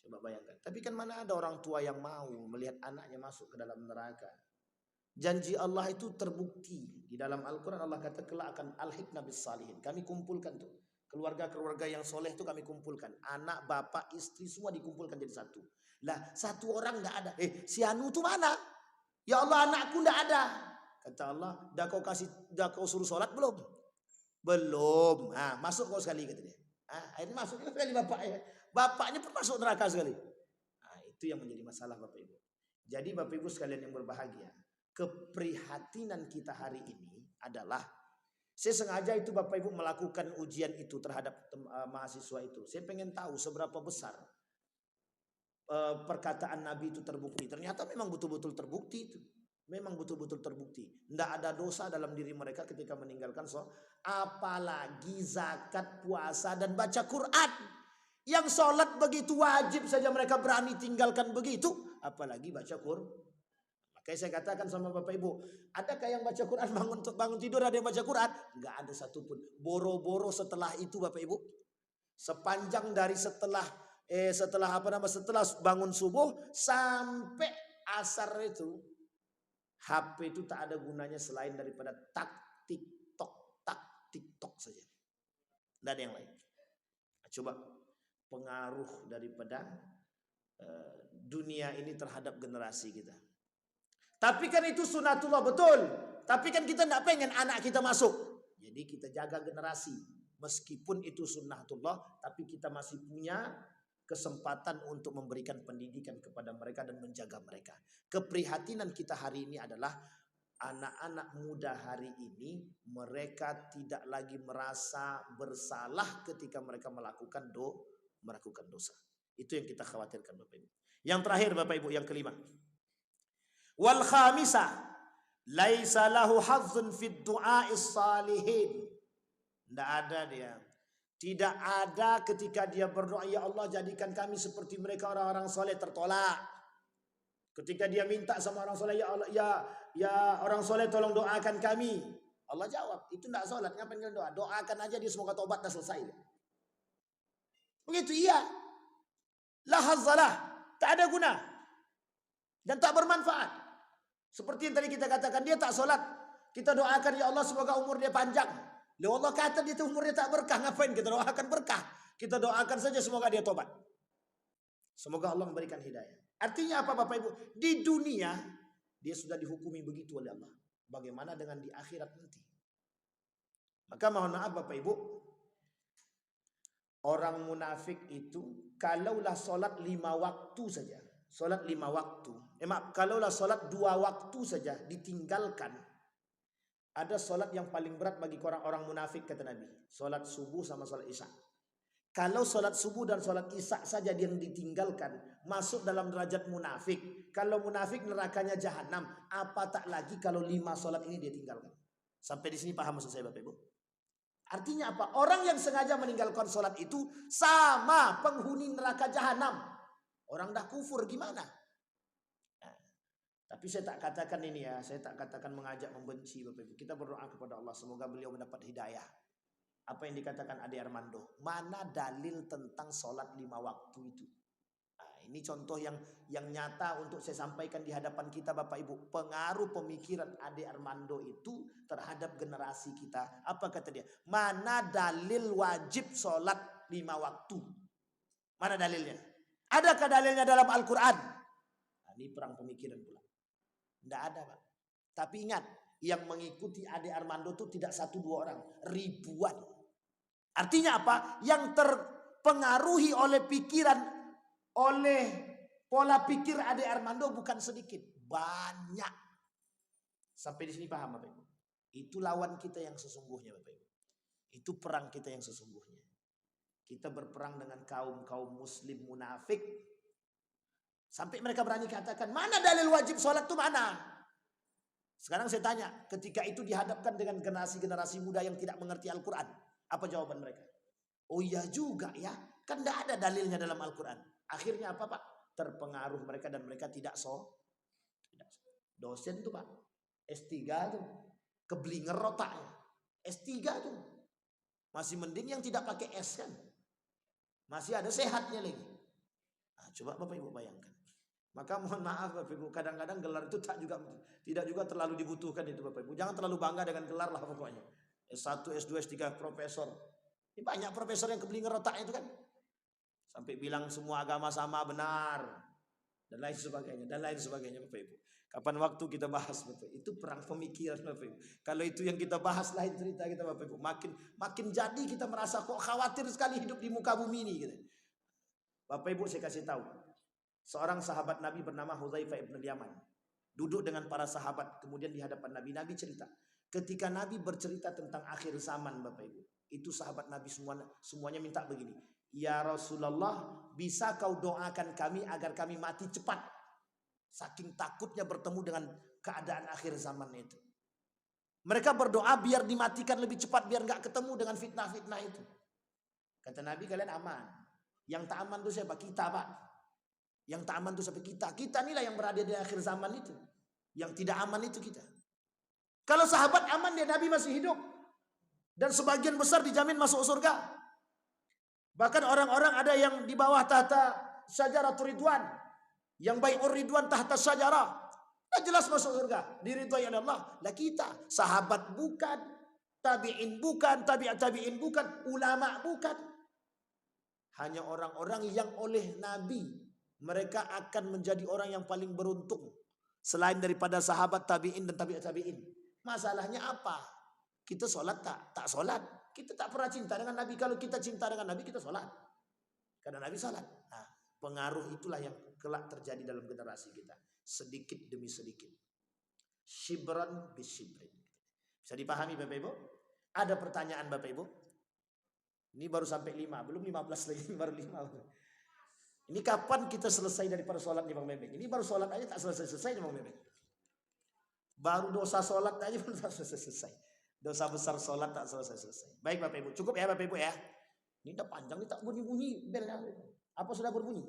Coba bayangkan. Tapi kan mana ada orang tua yang mau melihat anaknya masuk ke dalam neraka. Janji Allah itu terbukti. Di dalam Al-Quran Allah kata kelak akan al-hikna bis salihin. Kami kumpulkan tuh. Keluarga-keluarga yang soleh itu kami kumpulkan. Anak, bapak, istri semua dikumpulkan jadi satu. Lah satu orang enggak ada. Si Anu tuh mana? Ya Allah anakku enggak ada. Kata Allah, dah kau suruh sholat belum? Belum. Ah, masuk kau sekali kata dia. Akhirnya masuk sekali bapaknya. Bapaknya pun masuk neraka sekali. Nah, itu yang menjadi masalah Bapak Ibu. Jadi Bapak Ibu sekalian yang berbahagia, keprihatinan kita hari ini adalah, saya sengaja itu Bapak Ibu melakukan ujian itu terhadap mahasiswa itu. Saya pengen tahu seberapa besar perkataan Nabi itu terbukti. Ternyata memang betul-betul terbukti itu. Memang betul-betul terbukti. Tidak ada dosa dalam diri mereka ketika meninggalkan sholat. Apalagi zakat, puasa, dan baca Quran. Yang sholat begitu wajib saja mereka berani tinggalkan begitu. Apalagi baca Quran. Makanya saya katakan sama Bapak Ibu. Adakah yang baca Quran bangun tidur ada yang baca Quran? Enggak ada satupun. Boro-boro setelah itu Bapak Ibu. Sepanjang dari setelah bangun subuh sampai asar itu. HP itu tak ada gunanya selain daripada tak TikTok saja. Tidak ada yang lain. Nah, coba pengaruh daripada dunia ini terhadap generasi kita. Tapi kan itu sunatullah betul. Tapi kan kita tidak pengen anak kita masuk. Jadi kita jaga generasi. Meskipun itu sunnatullah, tapi kita masih punya kesempatan untuk memberikan pendidikan kepada mereka dan menjaga mereka. Keprihatinan kita hari ini adalah anak-anak muda hari ini mereka tidak lagi merasa bersalah ketika mereka melakukan dosa. Itu yang kita khawatirkan Bapak Ibu. Yang terakhir Bapak Ibu, yang kelima. Wal khamisah laisa lahu hazzun fid du'a'is salihin. Tidak ada dia. Tidak ada ketika dia berdoa, ya Allah jadikan kami seperti mereka orang-orang soleh, tertolak. Ketika dia minta sama orang soleh, ya Allah, ya orang soleh tolong doakan kami. Allah jawab, itu tidak sholat, ngapain kalian doa? Doakan aja dia semoga tobat dan selesai. Begitu iya. La hazzalah, tak ada guna. Dan tak bermanfaat. Seperti yang tadi kita katakan, dia tak sholat. Kita doakan, ya Allah semoga umur dia panjang. Lalu Allah kata dia itu umurnya tak berkah, ngapain kita doakan berkah? Kita doakan saja semoga dia tobat. Semoga Allah memberikan hidayah. Artinya apa Bapak Ibu? Di dunia dia sudah dihukumi begitu oleh Allah. Bagaimana dengan di akhirat nanti? Maka mohon maaf Bapak Ibu, orang munafik itu kalaulah sholat 5 waktu saja, sholat 5 waktu, kalaulah sholat 2 waktu saja ditinggalkan. Ada solat yang paling berat bagi orang-orang munafik kata Nabi. Solat subuh sama solat isya. Kalau solat subuh dan solat isya saja yang ditinggalkan, masuk dalam derajat munafik. Kalau munafik nerakanya jahanam, apa tak lagi kalau 5 solat ini dia tinggalkan. Sampai di sini paham maksud saya Bapak Ibu? Artinya apa? Orang yang sengaja meninggalkan solat itu sama penghuni neraka jahanam. Orang dah kufur gimana? Tapi saya tak katakan ini ya, saya tak katakan mengajak membenci Bapak Ibu. Kita berdoa kepada Allah semoga beliau mendapat hidayah. Apa yang dikatakan Ade Armando, mana dalil tentang sholat 5 waktu itu? Nah, ini contoh yang nyata untuk saya sampaikan di hadapan kita Bapak Ibu. Pengaruh pemikiran Ade Armando itu terhadap generasi kita. Apa kata dia? Mana dalil wajib sholat 5 waktu? Mana dalilnya? Adakah dalilnya dalam Al-Quran? Nah, ini perang pemikiran pula. Tidak ada Pak. Tapi ingat, yang mengikuti Ade Armando itu tidak 1-2 orang, ribuan. Artinya apa? Yang terpengaruhi oleh pikiran, oleh pola pikir Ade Armando bukan sedikit, banyak. Sampai di sini paham Bapak Ibu? Itu lawan kita yang sesungguhnya Bapak Ibu. Itu perang kita yang sesungguhnya. Kita berperang dengan kaum muslim munafik. Sampai mereka berani katakan, mana dalil wajib sholat itu mana? Sekarang saya tanya, ketika itu dihadapkan dengan generasi-generasi muda yang tidak mengerti Al-Quran. Apa jawaban mereka? Oh iya juga ya, kan tidak ada dalilnya dalam Al-Quran. Akhirnya apa Pak? Terpengaruh mereka dan mereka tidak dosen tuh Pak. S3 tuh. Keblinger otaknya. S3 tuh. Masih mending yang tidak pakai S kan. Masih ada sehatnya lagi. Nah, coba Bapak Ibu bayangkan. Maka mohon maaf Bapak Ibu, kadang-kadang gelar itu tidak juga terlalu dibutuhkan itu Bapak Ibu. Jangan terlalu bangga dengan gelar lah pokoknya. S1, S2, S3, profesor. Ini banyak profesor yang keblinger otaknya itu kan. Sampai bilang semua agama sama benar. Dan lain sebagainya Bapak Ibu. Kapan waktu kita bahas Bapak Ibu. Itu perang pemikiran Bapak Ibu. Kalau itu yang kita bahas lain cerita kita Bapak Ibu. Makin jadi kita merasa kok khawatir sekali hidup di muka bumi ini gitu. Bapak Ibu saya kasih tahu. Seorang sahabat Nabi bernama Hudzaifah ibn Yaman. Duduk dengan para sahabat. Kemudian di hadapan Nabi. Nabi cerita. Ketika Nabi bercerita tentang akhir zaman Bapak Ibu. Itu sahabat Nabi semuanya minta begini. Ya Rasulullah, bisa kau doakan kami agar kami mati cepat. Saking takutnya bertemu dengan keadaan akhir zaman itu. Mereka berdoa biar dimatikan lebih cepat. Biar nggak ketemu dengan fitnah-fitnah itu. Kata Nabi, kalian aman. Yang tak aman itu siapa? Kita Pak. Yang tak aman itu siapa? Kita. Kita inilah yang berada di akhir zaman itu. Yang tidak aman itu kita. Kalau sahabat aman dia Nabi masih hidup. Dan sebagian besar dijamin masuk surga. Bahkan orang-orang ada yang di bawah tahta syajaratul ridwan. Yang bai'ur ridwan tahta syajarah. Nah, jelas masuk surga. Diridhai oleh Allah. Lah kita. Sahabat bukan. Tabi'in bukan. Tabi'in bukan. Ulama bukan. Hanya orang-orang yang oleh Nabi. Mereka akan menjadi orang yang paling beruntung. Selain daripada sahabat tabi'in dan tabi'in. Masalahnya apa? Kita sholat tak sholat. Kita tak pernah cinta dengan Nabi. Kalau kita cinta dengan Nabi, kita sholat. Karena Nabi sholat. Nah, pengaruh itulah yang kelak terjadi dalam generasi kita. Sedikit demi sedikit. Shibran bisyibrin. Bisa dipahami Bapak Ibu? Ada pertanyaan Bapak Ibu? Ini baru sampai 5. Belum 15 lagi. Baru 5. Ini kapan kita selesai daripada sholat nih Bang Bebek? Ini baru sholat aja tak selesai-selesai nih Bang Bebek. Baru dosa sholat aja belum selesai. Dosa besar sholat tak selesai-selesai. Baik Bapak Ibu. Cukup ya Bapak Ibu ya. Ini udah panjang. Ini tak bunyi-bunyi belnya. Apa sudah berbunyi?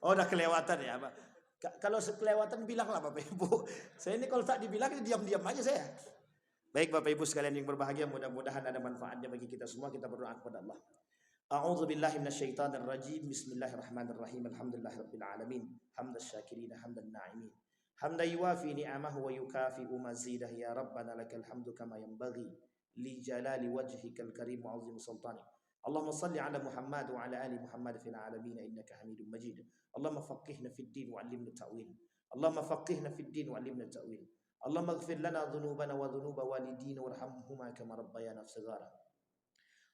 Oh udah kelewatan ya. Kalau kelewatan bilanglah Bapak Ibu. Saya ini kalau tak dibilang diam-diam aja saya. Baik Bapak Ibu sekalian yang berbahagia. Mudah-mudahan ada manfaatnya bagi kita semua. Kita berdoa kepada Allah. A'udzu billahi minasyaitonir rajim. Bismillahirrahmanirrahim. Alhamdulillahirabbil alamin. Hamdasy syakirin hamdan na'imin. Hamda yuwafi ni'amahu wa yukafi'u mazidah ya Rabbana lakal hamdu kama yanbaghi li jalali wajhikal karim wa 'azimi sultanik. Allahumma salli ala Muhammad wa ala ali Muhammad fil alamin innaka Hamidum Majid. Allahumma faqihna fid din wa 'allimna ta'wil. Allahumma faqihna fid din wa 'allimna ta'wil. Allahumma ighfir lana dhunubana wa dhunuba walidina warhamhuma kama rabbayana shighara.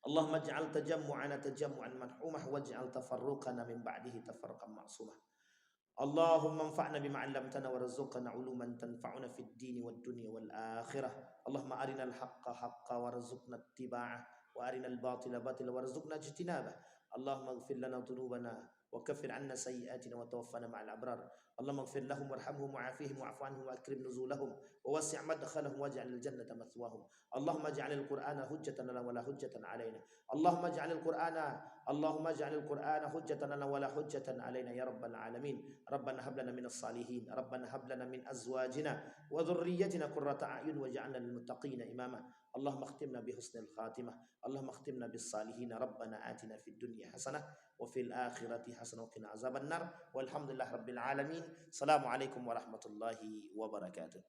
Allahumma ij'al tajammu'ana tajammu'an marhumah waj'al tafarruqana min ba'dihi tafarruqan ma'sumah. Allahumma anfa'na bima 'allamtana warzuqna 'uluman tanfa'una fid dini wad dunya wal akhirah. Allahumma arinal haqqa haqqan warzuqna ittiba'ah wa arinal batila batila warzuqna ijtinabah. Allahumma ighfir lana dhunubana wa kaffir 'anna sayyi'atina wa tawaffana ma'al abrar. Allahumma ighfir lahum warhamhum wa'afihim wa'fu 'anhum wa akrim nuzulahum wa wasi' madkhalahum waj'al al-jannata mathwahum. Allahumma ij'al al-Qur'ana hujjatan lana wa la hujjatan 'alaina. Allahumma ij'al al-Qur'ana hujjatan lana wa la hujjatan 'alaina ya rabbal alamin. Rabbana hab lana minas salihin. Rabbana hab lana min azwajina wa dhurriyyatina qurrata a'yun waj'alna lil muttaqina imama. Allahumma khtimna bi husnil khatimah. Allahumma khtimna bis salihin. Rabbana atina fid dunya hasanah wa fil akhirati hasanah wa qina azabannar. Walhamdulillahirabbil alamin. Assalamualaikum warahmatullahi wabarakatuh.